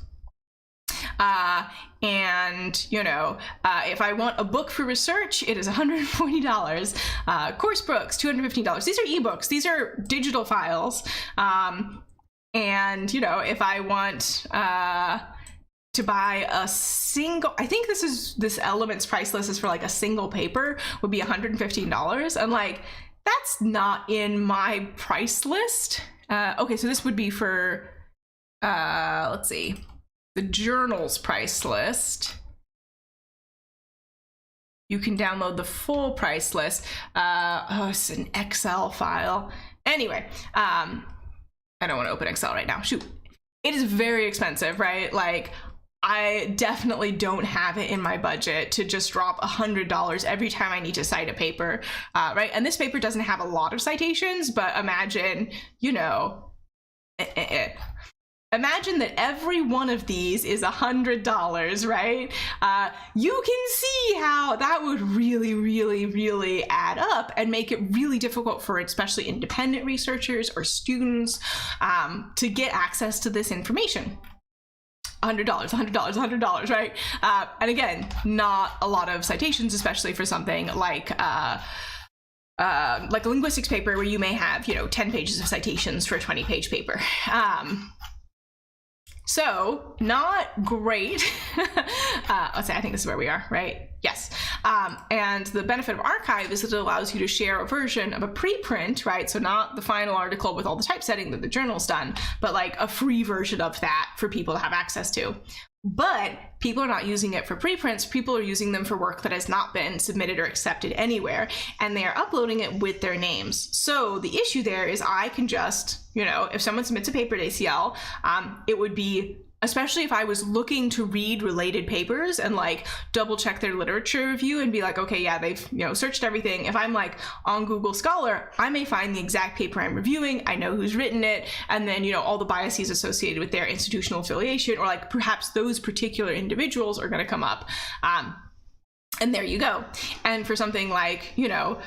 And, you know, if I want a book for research, it is $140. Course books, $215. These are ebooks. These are digital files. And, you know, if I want to buy a single, I think this Elements price list is for like a single paper, would be $115. And like, that's not in my price list. Okay, so this would be for, let's see. The journal's price list. you can download the full price list. Oh, it's an Excel file. Anyway, I don't want to open Excel right now. Shoot. It is very expensive, right? Like, I definitely don't have it in my budget to just drop $100 every time I need to cite a paper, right? And this paper doesn't have a lot of citations, but imagine, you know, imagine that every one of these is $100, right? You can see how that would really, really, really add up and make it really difficult for especially independent researchers or students to get access to this information. $100, right? And again, not a lot of citations, especially for something like a linguistics paper where you may have, you know, 10 pages of citations for a 20-page paper. So not great. Let's say, I think this is where we are, right? Yes. And the benefit of archive is that it allows you to share a version of a preprint, right? So not the final article with all the typesetting that the journal's done, but like a free version of that for people to have access to. But people are not using it for preprints. People are using them for work that has not been submitted or accepted anywhere, and they are uploading it with their names. So the issue there is I can just, you know, if someone submits a paper to ACL, it would be, especially if I was looking to read related papers and like double check their literature review and be like, okay, yeah, they've, you know, searched everything. If I'm like on Google Scholar, I may find the exact paper I'm reviewing. I know who's written it. And then, you know, all the biases associated with their institutional affiliation, or like perhaps those particular individuals are going to come up. And there you go. And for something like, you know,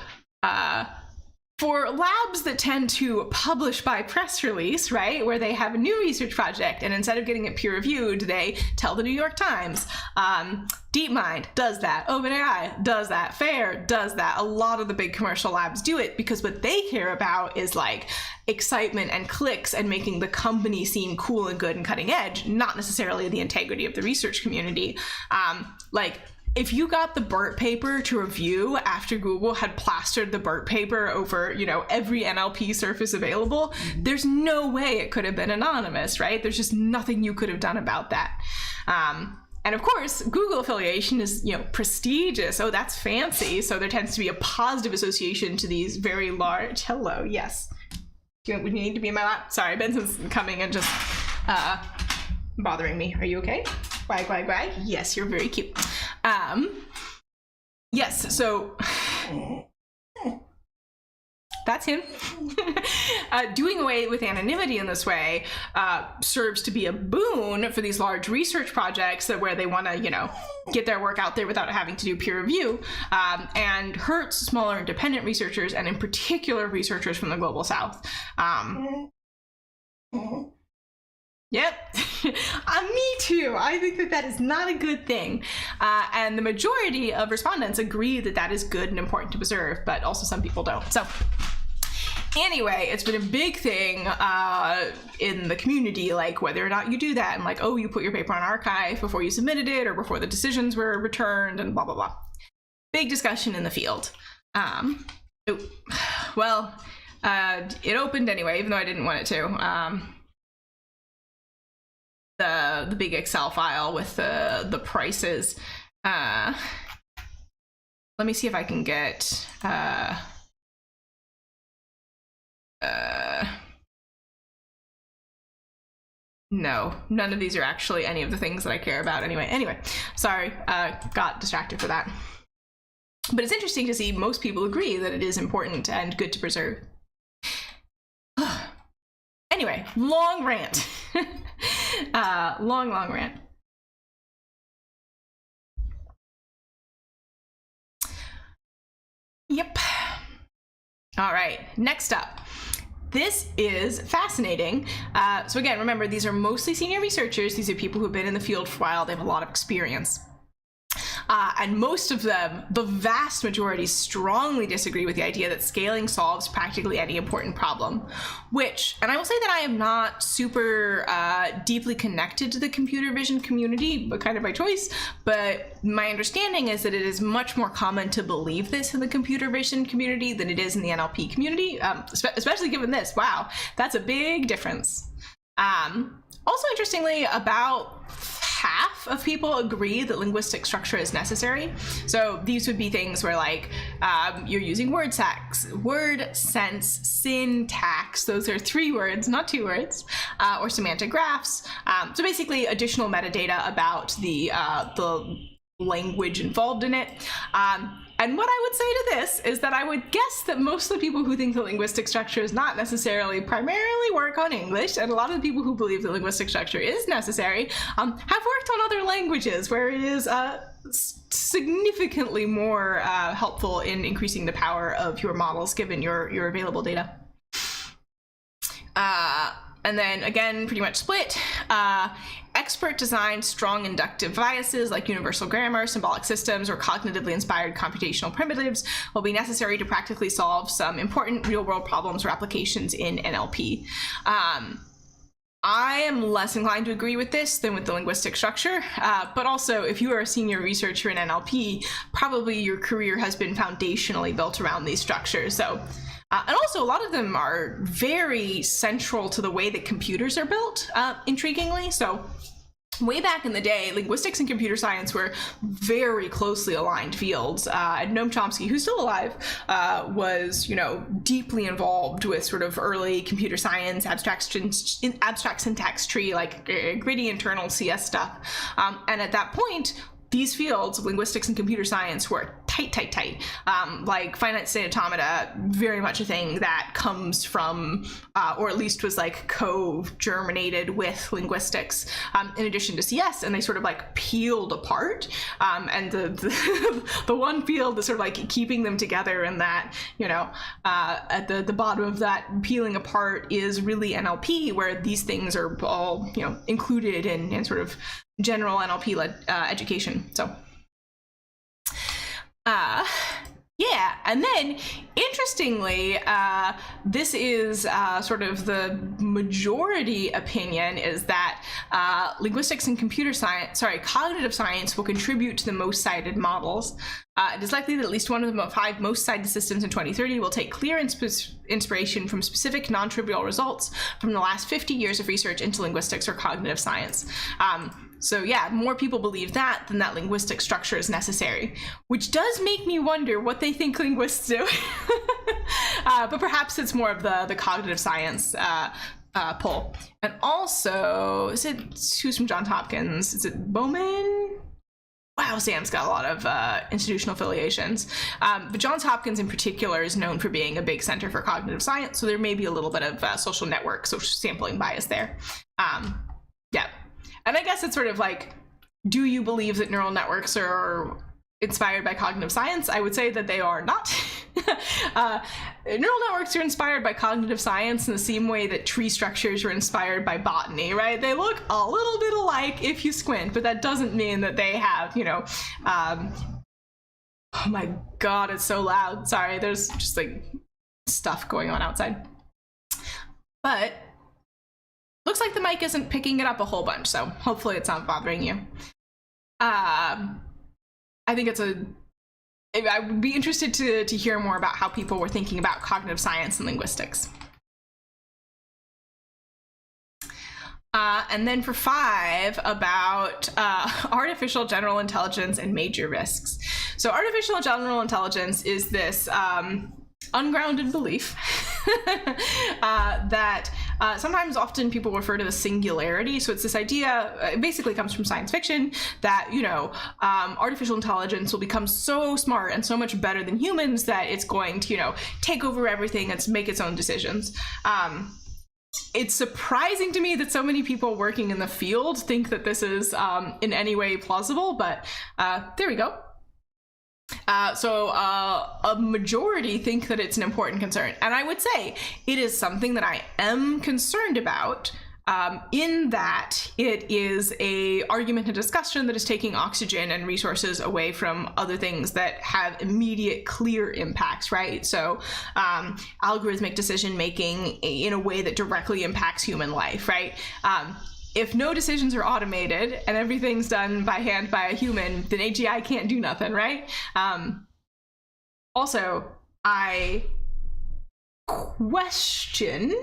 for labs that tend to publish by press release, right, where they have a new research project and instead of getting it peer reviewed, they tell the New York Times. DeepMind does that. OpenAI does that. FAIR does that. A lot of the big commercial labs do it because what they care about is like excitement and clicks and making the company seem cool and good and cutting edge, not necessarily the integrity of the research community. Like, if you got the BERT paper to review after Google had plastered the BERT paper over, you know, every NLP surface available, there's no way it could have been anonymous, right? There's just nothing you could have done about that. And of course, Google affiliation is, you know, prestigious. Oh, that's fancy. So there tends to be a positive association to these very large. Hello, yes. Do you need to be in my lap? Sorry, Benson's coming and just bothering me. Are you okay? Wag, wag, wag. Yes, you're very cute. Yes, so that's him. Doing away with anonymity in this way serves to be a boon for these large research projects that where they want to, you know, get their work out there without having to do peer review, and hurts smaller independent researchers, and in particular researchers from the global south. Yep. Me too. I think that that is not a good thing. And the majority of respondents agree that that is good and important to preserve, but also some people don't. So anyway, it's been a big thing in the community, like whether or not you do that, and like, oh, you put your paper on archive before you submitted it or before the decisions were returned and blah, blah, blah. Big discussion in the field. Well, it opened anyway, even though I didn't want it to. The big Excel file with the prices. Let me see if I can get no, none of these are actually any of the things that I care about anyway. Sorry, got distracted for that. But it's interesting to see most people agree that it is important and good to preserve. Anyway, long rant. Long rant. Yep. All right, next up. This is fascinating. So again, remember, these are mostly senior researchers. These are people who've been in the field for a while. They have a lot of experience. And most of them, the vast majority, strongly disagree with the idea that scaling solves practically any important problem, which, and I will say that I am not super deeply connected to the computer vision community, but kind of by choice, but my understanding is that it is much more common to believe this in the computer vision community than it is in the NLP community, especially given this. Wow, that's a big difference. Also, interestingly, about half of people agree that linguistic structure is necessary. So these would be things where like you're using word sense, syntax, those are 3 words, not 2 words, or semantic graphs. So basically additional metadata about the language involved in it. And what I would say to this is that I would guess that most of the people who think that linguistic structure is not necessarily primarily work on English, and a lot of the people who believe that linguistic structure is necessary have worked on other languages where it is significantly more helpful in increasing the power of your models given your available data. And then again, pretty much split. Expert designed strong inductive biases like universal grammar, symbolic systems, or cognitively inspired computational primitives will be necessary to practically solve some important real-world problems or applications in NLP. I am less inclined to agree with this than with the linguistic structure, but also if you are a senior researcher in NLP, probably your career has been foundationally built around these structures. So. And also, a lot of them are very central to the way that computers are built, intriguingly. So way back in the day, linguistics and computer science were very closely aligned fields. And Noam Chomsky, who's still alive, was, deeply involved with sort of early computer science, abstract syntax tree, like gritty internal CS stuff. And at that point, these fields, linguistics and computer science, were tight. Like finite state automata, very much a thing that comes from, or at least was like co-germinated with linguistics, in addition to CS, and they sort of like peeled apart. And the one field is sort of like keeping them together, and that, at the bottom of that peeling apart is really NLP, where these things are all, included in sort of general NLP education. So yeah, and then interestingly, this is sort of the majority opinion, is that linguistics and cognitive science will contribute to the most cited models. It is likely that at least one of the 5 most cited systems in 2030 will take clear inspiration from specific non-trivial results from the last 50 years of research into linguistics or cognitive science. So yeah, more people believe that than that linguistic structure is necessary, which does make me wonder what they think linguists do. But perhaps it's more of the cognitive science pull. And also, who's from Johns Hopkins? Is it Bowman? Wow, Sam's got a lot of institutional affiliations. But Johns Hopkins in particular is known for being a big center for cognitive science, so there may be a little bit of social sampling bias there. Yeah. And I guess it's sort of like, do you believe that neural networks are inspired by cognitive science? I would say that they are not. Neural networks are inspired by cognitive science in the same way that tree structures are inspired by botany, right? They look a little bit alike if you squint, but that doesn't mean that they have, oh my God, it's so loud. Sorry, there's just like stuff going on outside. But looks like the mic isn't picking it up a whole bunch, so hopefully it's not bothering you. I think I would be interested to hear more about how people were thinking about cognitive science and linguistics. And then for 5, about artificial general intelligence and major risks. So artificial general intelligence is this ungrounded belief that sometimes often people refer to the singularity. So it's this idea, it basically comes from science fiction, that, artificial intelligence will become so smart and so much better than humans that it's going to, take over everything and make its own decisions. It's surprising to me that so many people working in the field think that this is in any way plausible, but there we go. So a majority think that it's an important concern. And I would say it is something that I am concerned about, in that it is a argument and discussion that is taking oxygen and resources away from other things that have immediate, clear impacts, right? So algorithmic decision making in a way that directly impacts human life, right? If no decisions are automated and everything's done by hand by a human, then AGI can't do nothing, right? Also, I question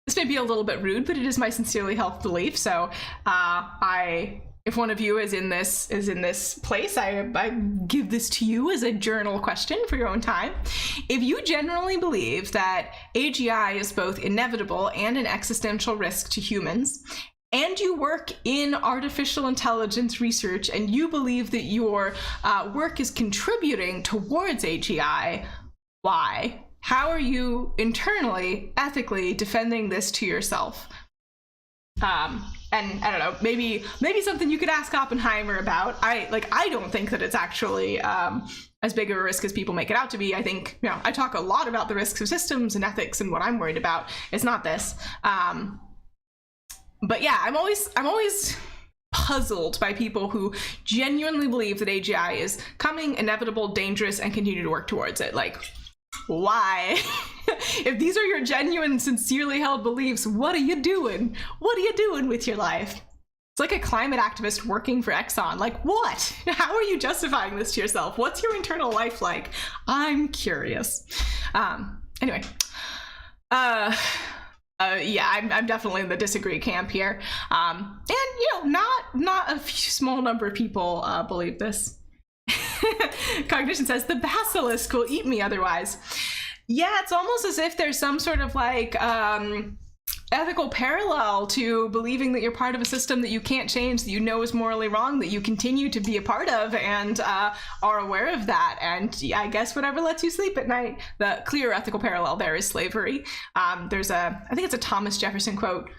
this may be a little bit rude, but it is my sincerely held belief. So if one of you is in this place, I give this to you as a journal question for your own time. If you genuinely believe that AGI is both inevitable and an existential risk to humans, and you work in artificial intelligence research, and you believe that your work is contributing towards AGI, why? How are you internally, ethically defending this to yourself? And I don't know, maybe something you could ask Oppenheimer about. I don't think that it's actually as big of a risk as people make it out to be. I think, I talk a lot about the risks of systems and ethics and what I'm worried about. It's not this. But yeah, I'm always puzzled by people who genuinely believe that AGI is coming, inevitable, dangerous, and continue to work towards it. Like, why? If these are your genuine, sincerely held beliefs, what are you doing? What are you doing with your life? It's like a climate activist working for Exxon. Like, what? How are you justifying this to yourself? What's your internal life like? I'm curious. Anyway. Yeah, I'm definitely in the disagree camp here. And, not a small number of people believe this. Cognition says the basilisk will eat me otherwise. Yeah, it's almost as if there's some sort of ethical parallel to believing that you're part of a system that you can't change, that you know is morally wrong, that you continue to be a part of, and are aware of that. And I guess whatever lets you sleep at night. The clear ethical parallel there is slavery. I think it's a Thomas Jefferson quote.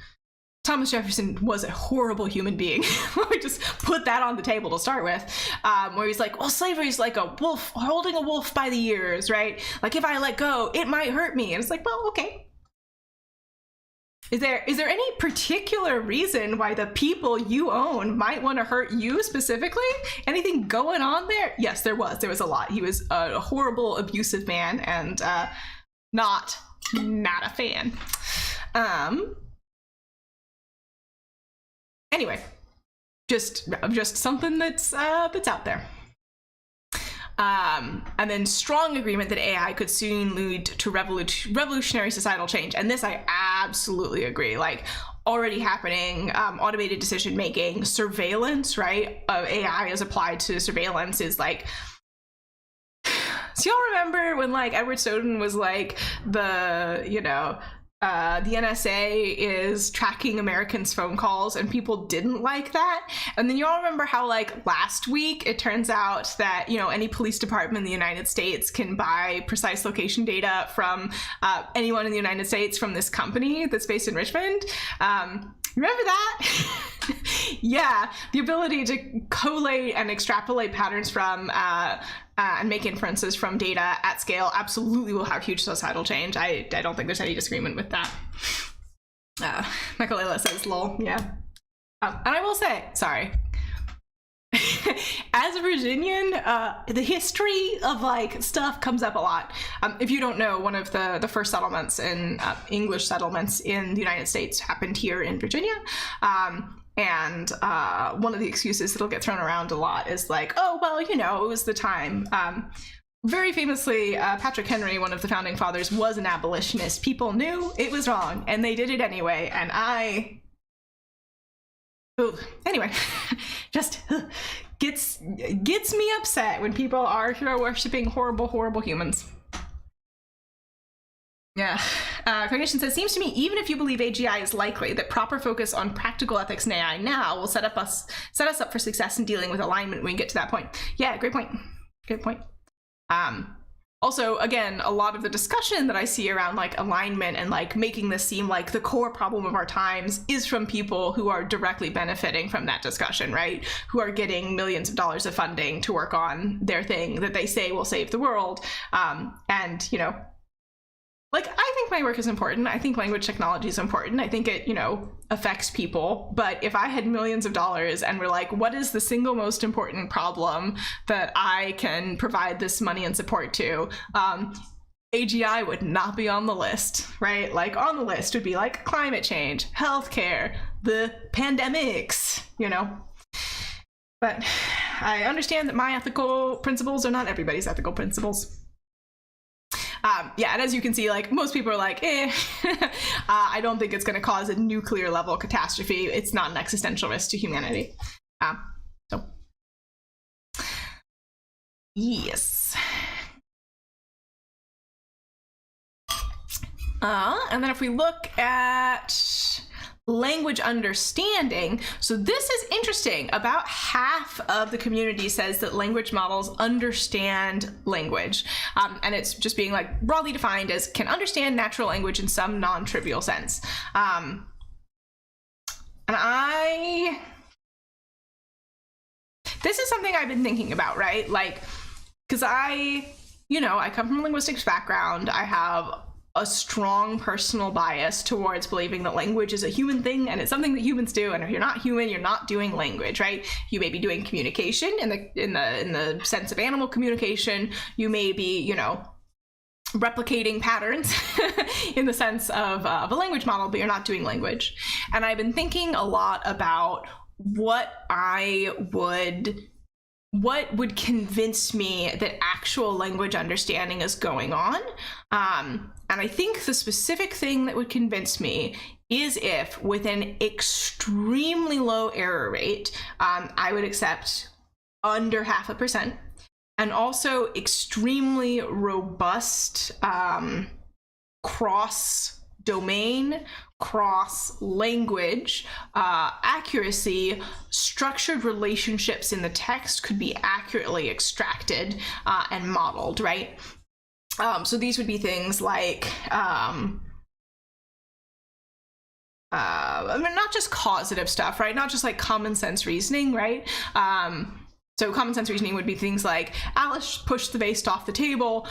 Thomas Jefferson was a horrible human being. Let me just put that on the table to start with, where he's like, well, slavery is like a wolf holding a wolf by the ears, right? Like, if I let go, it might hurt me. And it's like, well, okay. Is there any particular reason why the people you own might want to hurt you specifically? Anything going on there? Yes, there was. There was a lot. He was a horrible, abusive man, and not a fan. Anyway, just something that's out there. And then strong agreement that AI could soon lead to revolutionary societal change. And this I absolutely agree. Like, already happening, automated decision making, surveillance, right? AI as applied to surveillance is like. So y'all remember when Edward Snowden was like the NSA is tracking Americans' phone calls, and people didn't like that. And then you all remember how last week it turns out that any police department in the United States can buy precise location data from anyone in the United States from this company that's based in Richmond. Remember that? Yeah, the ability to collate and extrapolate patterns from and make inferences from data at scale absolutely will have huge societal change. I don't think there's any disagreement with that. Michael Ayla says, lol, yeah. And I will say, sorry, as a Virginian, the history of stuff comes up a lot. If you don't know, one of the first settlements in English settlements in the United States happened here in Virginia. And one of the excuses that'll get thrown around a lot is oh, well, it was the time. Very famously, Patrick Henry, one of the founding fathers, was an abolitionist. People knew it was wrong, and they did it anyway. And anyway, just gets me upset when people are hero worshipping horrible humans. Yeah. Cognition says, seems to me, even if you believe AGI is likely, that proper focus on practical ethics in AI now will set us up for success in dealing with alignment when we get to that point. Yeah, great point. Good point. Also, again, a lot of the discussion that I see around alignment and making this seem like the core problem of our times is from people who are directly benefiting from that discussion, right? Who are getting millions of dollars of funding to work on their thing that they say will save the world. And I think my work is important. I think language technology is important. I think it, affects people. But if I had millions of dollars and we're what is the single most important problem that I can provide this money and support to? AGI would not be on the list, right? On the list would be climate change, healthcare, the pandemics, But I understand that my ethical principles are not everybody's ethical principles. Yeah, and as you can see, like most people are like, I don't think it's going to cause a nuclear level catastrophe. It's not an existential risk to humanity. So, yes. And then if we look at language understanding, so this is interesting. About half of the community says that language models understand language. And it's just being like broadly defined as can understand natural language in some non-trivial sense. And this is something I've been thinking about, right? Like, because I come from a linguistics background. I have a strong personal bias towards believing that language is a human thing and it's something that humans do, and if you're not human, you're not doing language, right? You may be doing communication in the sense of animal communication. You may be, replicating patterns in the sense of a language model, but you're not doing language. And I've been thinking a lot about what would convince me that actual language understanding is going on. And I think the specific thing that would convince me is if, with an extremely low error rate, I would accept under 0.5%, and also extremely robust cross-domain, cross-language accuracy, structured relationships in the text could be accurately extracted and modeled, right? So these would be things like, not just causative stuff, right? Not just like common sense reasoning, right? So common sense reasoning would be things like Alice pushed the vase off the table.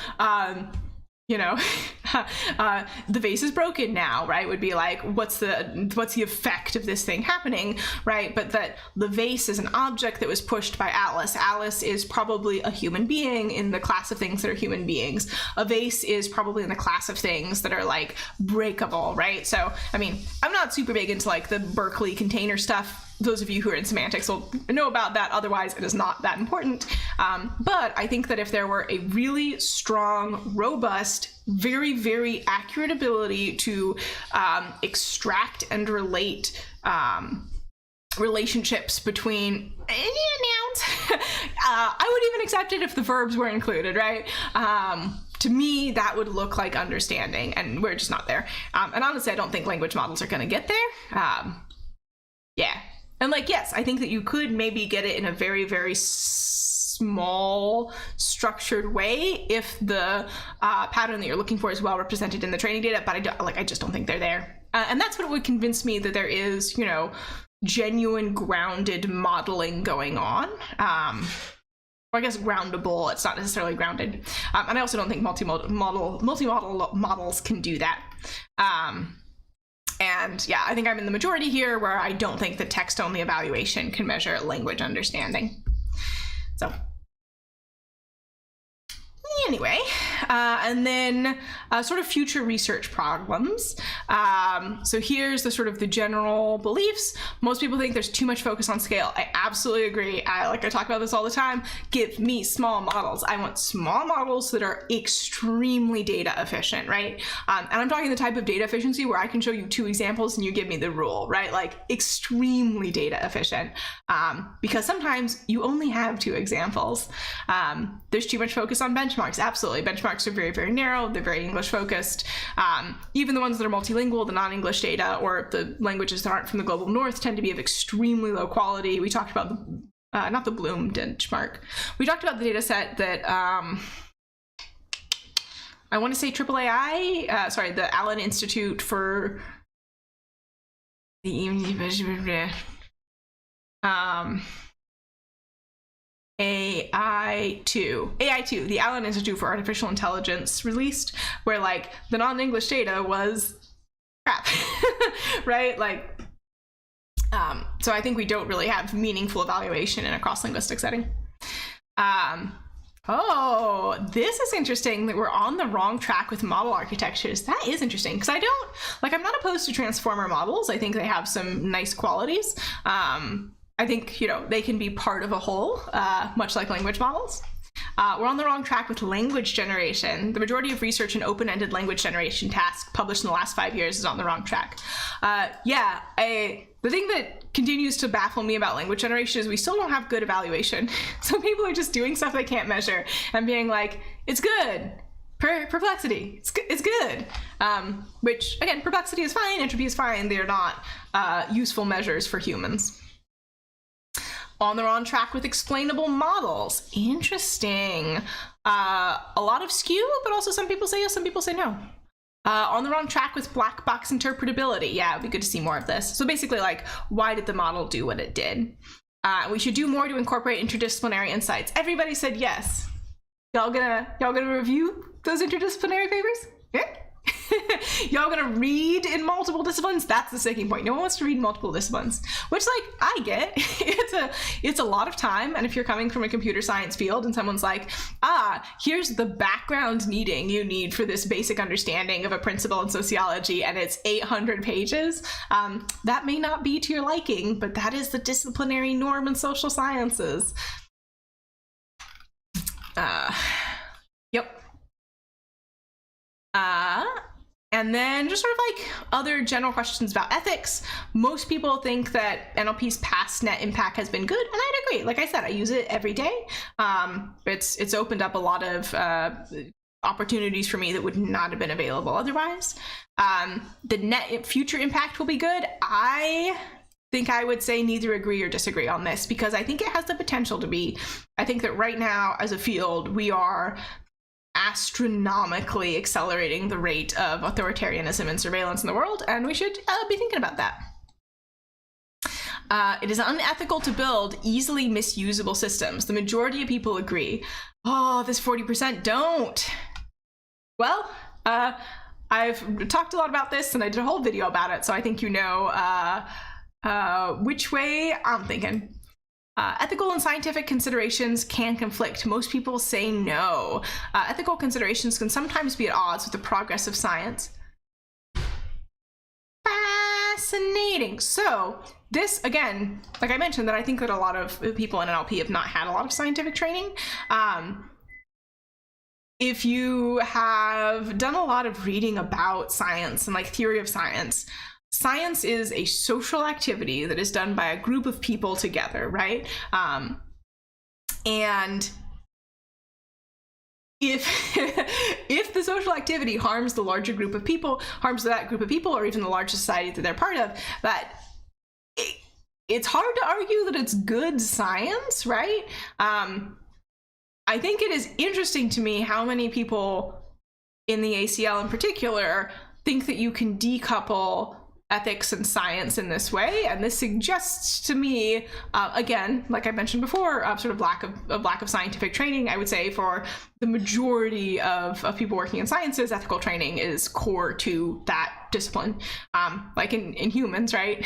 The vase is broken now, right? Would be like, what's the effect of this thing happening, right? But that the vase is an object that was pushed by Alice. Alice is probably a human being in the class of things that are human beings. A vase is probably in the class of things that are like breakable, right? So, I mean, I'm not super big into like the Berkeley container stuff. Those of you who are in semantics will know about that. Otherwise, it is not that important. But I think that if there were a really strong, robust, very, very accurate ability to extract and relate relationships between nouns, I would even accept it if the verbs were included, right? To me, that would look like understanding, and we're just not there. And honestly, I don't think language models are going to get there. Yeah. And like, yes, I think that you could maybe get it in a very, very small structured way if the pattern that you're looking for is well represented in the training data, but I just don't think they're there. And that's what would convince me that there is, genuine grounded modeling going on. Or I guess groundable, it's not necessarily grounded. And I also don't think multi-model models can do that. And yeah, I think I'm in the majority here where I don't think that text-only evaluation can measure language understanding. So anyway, and then sort of future research problems. So here's the sort of the general beliefs. Most people think there's too much focus on scale. I absolutely agree. I talk about this all the time. Give me small models. I want small models that are extremely data efficient, right? And I'm talking the type of data efficiency where I can show you 2 examples and you give me the rule, right? Like extremely data efficient. Because sometimes you only have 2 examples. There's too much focus on benchmarks. Absolutely. Benchmarks are very, very narrow. They're very English focused. Even the ones that are multilingual, the non-English data, or the languages that aren't from the global north tend to be of extremely low quality. We talked about not the Bloom benchmark. We talked about the data set that I want to say AAAI, the Allen Institute for the AI2, the Allen Institute for Artificial Intelligence released, where like the non-English data was crap, right? Like, so I think we don't really have meaningful evaluation in a cross-linguistic setting. Oh, this is interesting that we're on the wrong track with model architectures. That is interesting, because I'm not opposed to transformer models. I think they have some nice qualities. I think, they can be part of a whole, much like language models. We're on the wrong track with language generation. The majority of research in open-ended language generation tasks published in the last 5 years is on the wrong track. The thing that continues to baffle me about language generation is we still don't have good evaluation. Some people are just doing stuff they can't measure and being like, it's good. Perplexity, it's good. Which, again, perplexity is fine, entropy is fine. They're not useful measures for humans. On the wrong track with explainable models. Interesting. A lot of skew, but also some people say yes, some people say no. On the wrong track with black box interpretability. Yeah, it'd be good to see more of this. So basically, like, why did the model do what it did? We should do more to incorporate interdisciplinary insights. Everybody said yes. Y'all gonna review those interdisciplinary papers? Yeah. Y'all gonna read in multiple disciplines? That's the sticking point. No one wants to read multiple disciplines, which, like, I get. It's a lot of time, and if you're coming from a computer science field and someone's like, here's the background you need for this basic understanding of a principle in sociology, and it's 800 pages, that may not be to your liking, but that is the disciplinary norm in social sciences. Yep. And then just sort of like other general questions about ethics. Most people think that NLP's past net impact has been good, and I'd agree. Like I said, I use it every day. It's opened up a lot of opportunities for me that would not have been available otherwise. The net future impact will be good. I think I would say neither agree or disagree on this, because I think it has the potential to be. I think that right now as a field, we are astronomically accelerating the rate of authoritarianism and surveillance in the world, and we should be thinking about that. It is unethical to build easily misusable systems. The majority of people agree. Oh, this 40% don't. Well, I've talked a lot about this, and I did a whole video about it, so I think you know which way I'm thinking. Ethical and scientific considerations can conflict. Most people say no. Ethical considerations can sometimes be at odds with the progress of science. Fascinating. So this, again, like I mentioned, that I think that a lot of people in NLP have not had a lot of scientific training. If you have done a lot of reading about science and like theory of science, science is a social activity that is done by a group of people together, right? And if the social activity harms the larger group of people, harms that group of people, or even the large society that they're part of, it's hard to argue that it's good science, right? I think it is interesting to me how many people in the ACL in particular think that you can decouple ethics and science in this way, and this suggests to me, again, like I mentioned before, sort of lack of scientific training. I would say for the majority of people working in sciences, ethical training is core to that discipline, like in humans, right?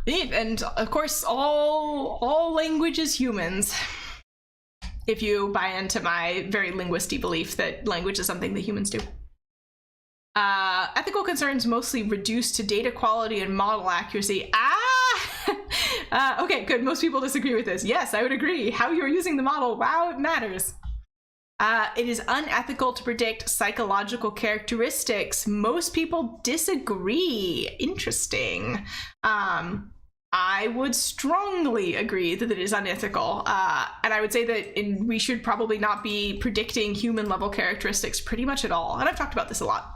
And of course, all language is humans. If you buy into my very linguistic belief that language is something that humans do. Ethical concerns mostly reduced to data quality and model accuracy. Okay, good. Most people disagree with this. Yes, I would agree. How you're using the model, wow, it matters. It is unethical to predict psychological characteristics. Most people disagree. Interesting. I would strongly agree that it is unethical. And I would say that we should probably not be predicting human level characteristics pretty much at all. And I've talked about this a lot.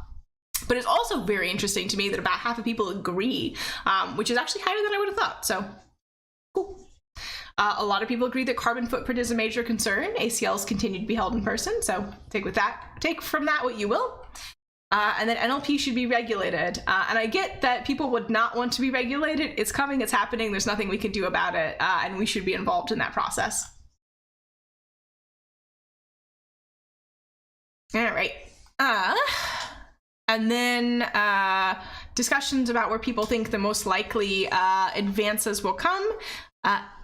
But it's also very interesting to me that about half of people agree, which is actually higher than I would have thought. So, cool. A lot of people agree that carbon footprint is a major concern. ACLs continue to be held in person, so take from that what you will. And then NLP should be regulated. And I get that people would not want to be regulated. It's coming, it's happening, there's nothing we can do about it, and we should be involved in that process. All right. And then discussions about where people think the most likely advances will come.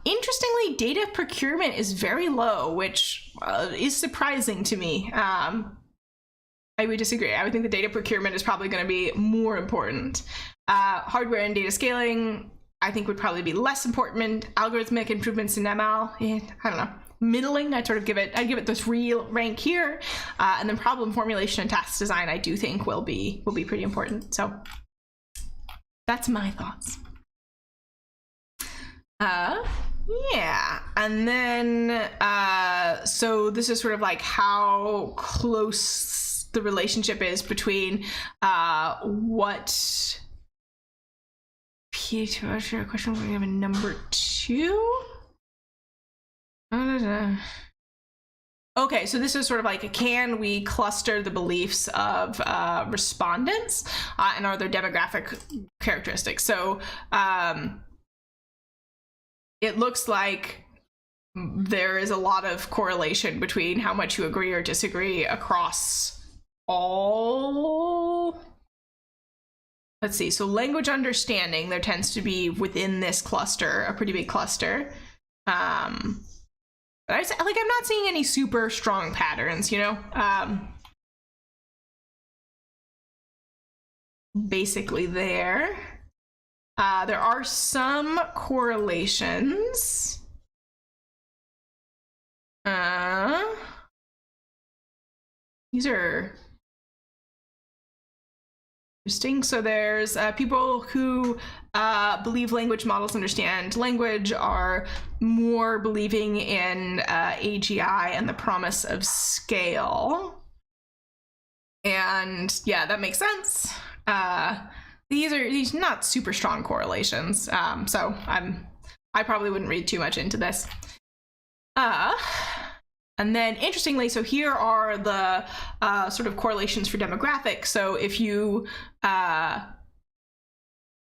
Interestingly, data procurement is very low, which is surprising to me. I would disagree. I would think the data procurement is probably going to be more important. Hardware and data scaling, I think would probably be less important. Algorithmic improvements in ML, I don't know, middling. I'd give it the 3 rank here, and then problem formulation and task design I do think will be pretty important. So that's my thoughts. Yeah, and then so this is sort of like how close the relationship is between what P2 question we have a number 2. Okay, so this is sort of like, can we cluster the beliefs of respondents, and are there demographic characteristics? So it looks like there is a lot of correlation between how much you agree or disagree across all. Let's see, so language understanding, there tends to be within this cluster, a pretty big cluster. But I'm not seeing any super strong patterns, you know? Basically there. There are some correlations. These are interesting. So there's people who believe language models understand language are more believing in AGI and the promise of scale. And yeah, that makes sense. These are not super strong correlations. So I probably wouldn't read too much into this. And then interestingly, so here are the sort of correlations for demographics. So if you,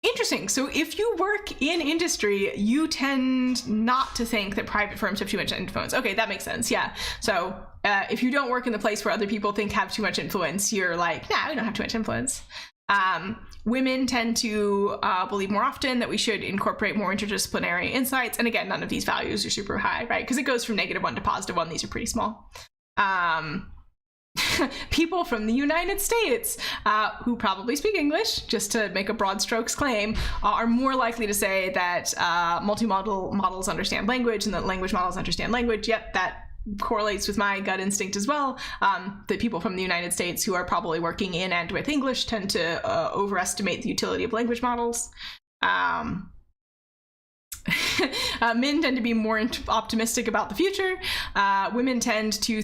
interesting. So if you work in industry, you tend not to think that private firms have too much influence. Okay, that makes sense. Yeah. So if you don't work in the place where other people think have too much influence, you're like, nah, we don't have too much influence. Women tend to believe more often that we should incorporate more interdisciplinary insights. And again, none of these values are super high, right? Because it goes from -1 to +1. These are pretty small. People from the United States who probably speak English, just to make a broad strokes claim, are more likely to say that multimodal models understand language and that language models understand language. Yep, that correlates with my gut instinct as well. The people from the United States who are probably working in and with English tend to overestimate the utility of language models. Men tend to be more optimistic about the future. Women tend to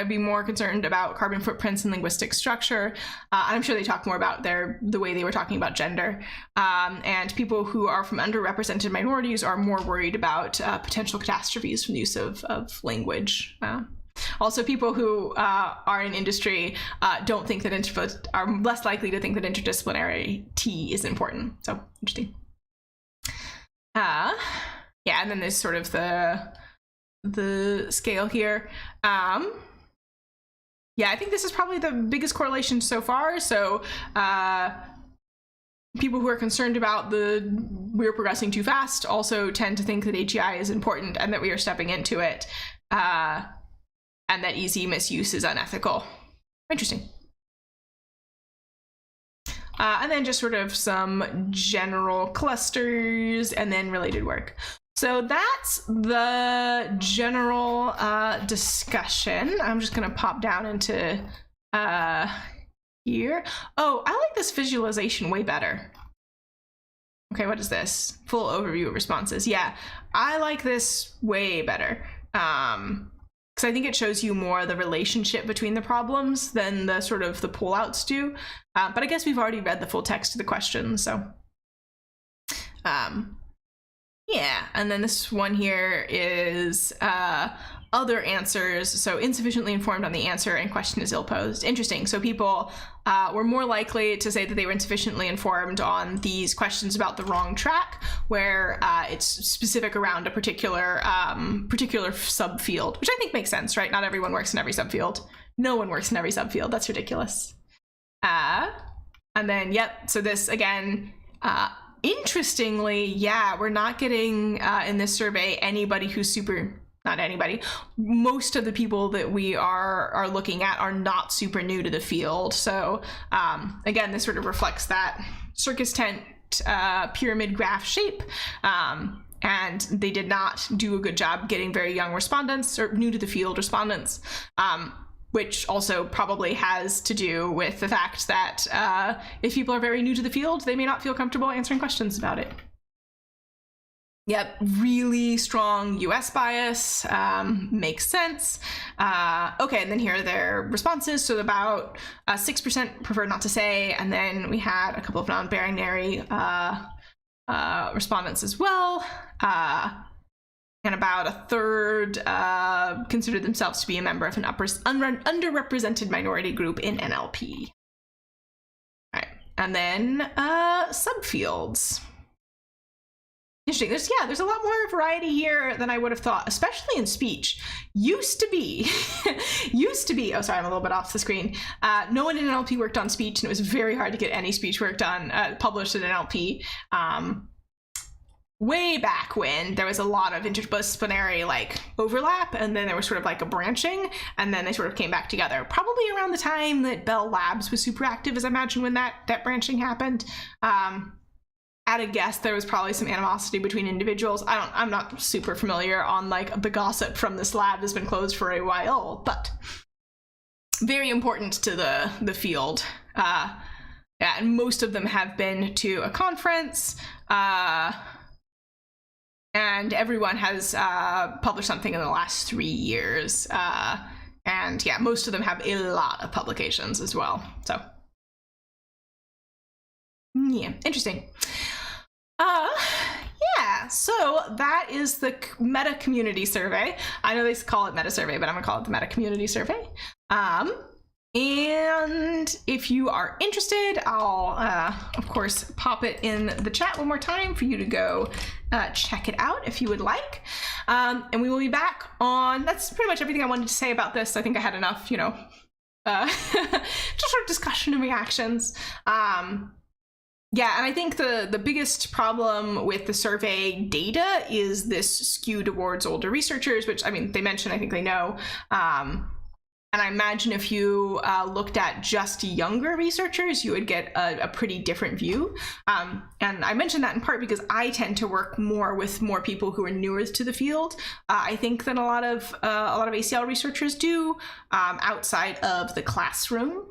be more concerned about carbon footprints and linguistic structure. I'm sure they talk more about the way they were talking about gender. And people who are from underrepresented minorities are more worried about potential catastrophes from the use of language. Also, people who are in industry don't think that are less likely to think that interdisciplinarity is important. So interesting. Yeah, and then there's sort of the scale here. Yeah, I think this is probably the biggest correlation so far. So people who are concerned about we're progressing too fast also tend to think that AGI is important and that we are stepping into it, and that easy misuse is unethical. Interesting. And then just sort of some general clusters and then related work. So that's the general discussion. I'm just gonna pop down into here. Oh, I like this visualization way better. Okay, what is this? Full overview of responses. Yeah, I like this way better. Because I think it shows you more the relationship between the problems than the sort of the pullouts do. But I guess we've already read the full text of the question, so. Yeah, and then this one here is other answers. So insufficiently informed on the answer and question is ill-posed. Interesting. So people were more likely to say that they were insufficiently informed on these questions about the wrong track, where it's specific around a particular subfield, which I think makes sense, right? Not everyone works in every subfield. No one works in every subfield. That's ridiculous. And then, yep, so this again, interestingly, yeah, we're not getting in this survey anybody who's not anybody. Most of the people that we are looking at are not super new to the field. So again, this sort of reflects that circus tent perfect pyramid graph shape. And they did not do a good job getting very young respondents or new to the field respondents, which also probably has to do with the fact that if people are very new to the field, they may not feel comfortable answering questions about it. Yep, really strong US bias, makes sense. Okay, and then here are their responses. So about 6% preferred not to say, and then we had a couple of non-binary respondents as well. And about a third considered themselves to be a member of an underrepresented minority group in NLP. All right, and then subfields. Interesting. There's a lot more variety here than I would have thought, especially in speech. Used to be, oh, sorry, I'm a little bit off the screen. No one in NLP worked on speech, and it was very hard to get any speech work done, published in NLP. Way back when there was a lot of interdisciplinary like overlap, and then there was sort of like a branching, and then they sort of came back together. Probably around the time that Bell Labs was super active, as I imagine when that branching happened. At a guess, there was probably some animosity between individuals. I'm not super familiar on like the gossip from this lab that's been closed for a while, but very important to the field. Yeah, and most of them have been to a conference. And everyone has published something in the last 3 years. And yeah, most of them have a lot of publications as well. So yeah, interesting. Yeah, so that is the Meta Community Survey. I know they call it Metasurvey, but I'm gonna call it the Meta Community Survey. And if you are interested, I'll of course pop it in the chat one more time for you to go check it out if you would like. And we will be back on, that's pretty much everything I wanted to say about this. I think I had enough, just sort of discussion and reactions. Yeah, and I think the biggest problem with the survey data is this skew towards older researchers, which, I mean, they mentioned, I think they know. And I imagine if you looked at just younger researchers, you would get a pretty different view. And I mentioned that in part because I tend to work more with more people who are newer to the field, I think, than a lot of ACL researchers do outside of the classroom,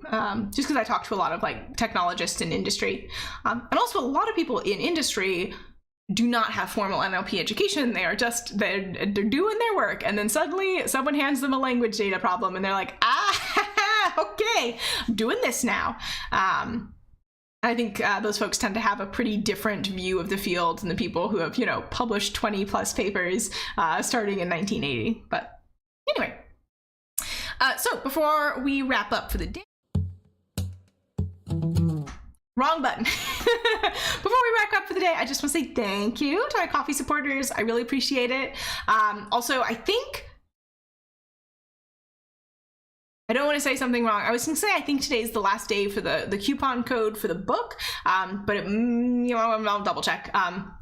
just because I talk to a lot of like technologists in industry. And also a lot of people in industry do not have formal NLP education. They are just, they're doing their work, and then suddenly someone hands them a language data problem and they're like, okay, I'm doing this now. I think those folks tend to have a pretty different view of the field than the people who have, published 20 plus papers starting in 1980. But anyway, so before we wrap up for the day, wrong button. Before we wrap up for the day, I just want to say thank you to my coffee supporters. I really appreciate it. Also, I don't want to say something wrong. I was going to say I think today is the last day for the coupon code for the book, but I'll double check.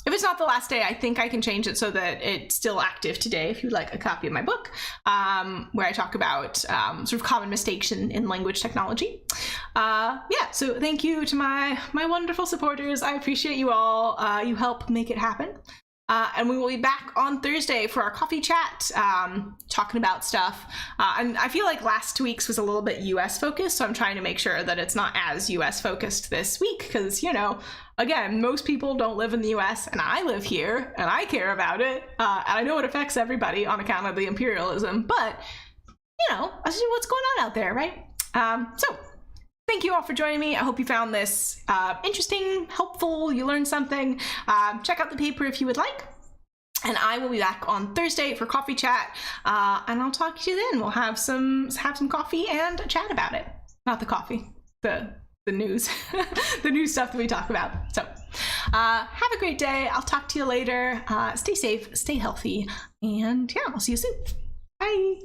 If it's not the last day, I think I can change it so that it's still active today if you'd like a copy of my book, where I talk about sort of common mistakes in language technology. Yeah, so thank you to my wonderful supporters. I appreciate you all. You help make it happen. And we will be back on Thursday for our coffee chat, talking about stuff. And I feel like last week's was a little bit US focused, so I'm trying to make sure that it's not as US focused this week, because, again, most people don't live in the US, and I live here, and I care about it, and I know it affects everybody on account of the imperialism, but, I see what's going on out there, right? So thank you all for joining me. I hope you found this interesting, helpful, you learned something. Check out the paper if you would like. And I will be back on Thursday for coffee chat. And I'll talk to you then. We'll have some coffee and chat about it. Not the coffee, the news, the news stuff that we talk about. So have a great day. I'll talk to you later. Stay safe, stay healthy, and yeah, I'll see you soon. Bye.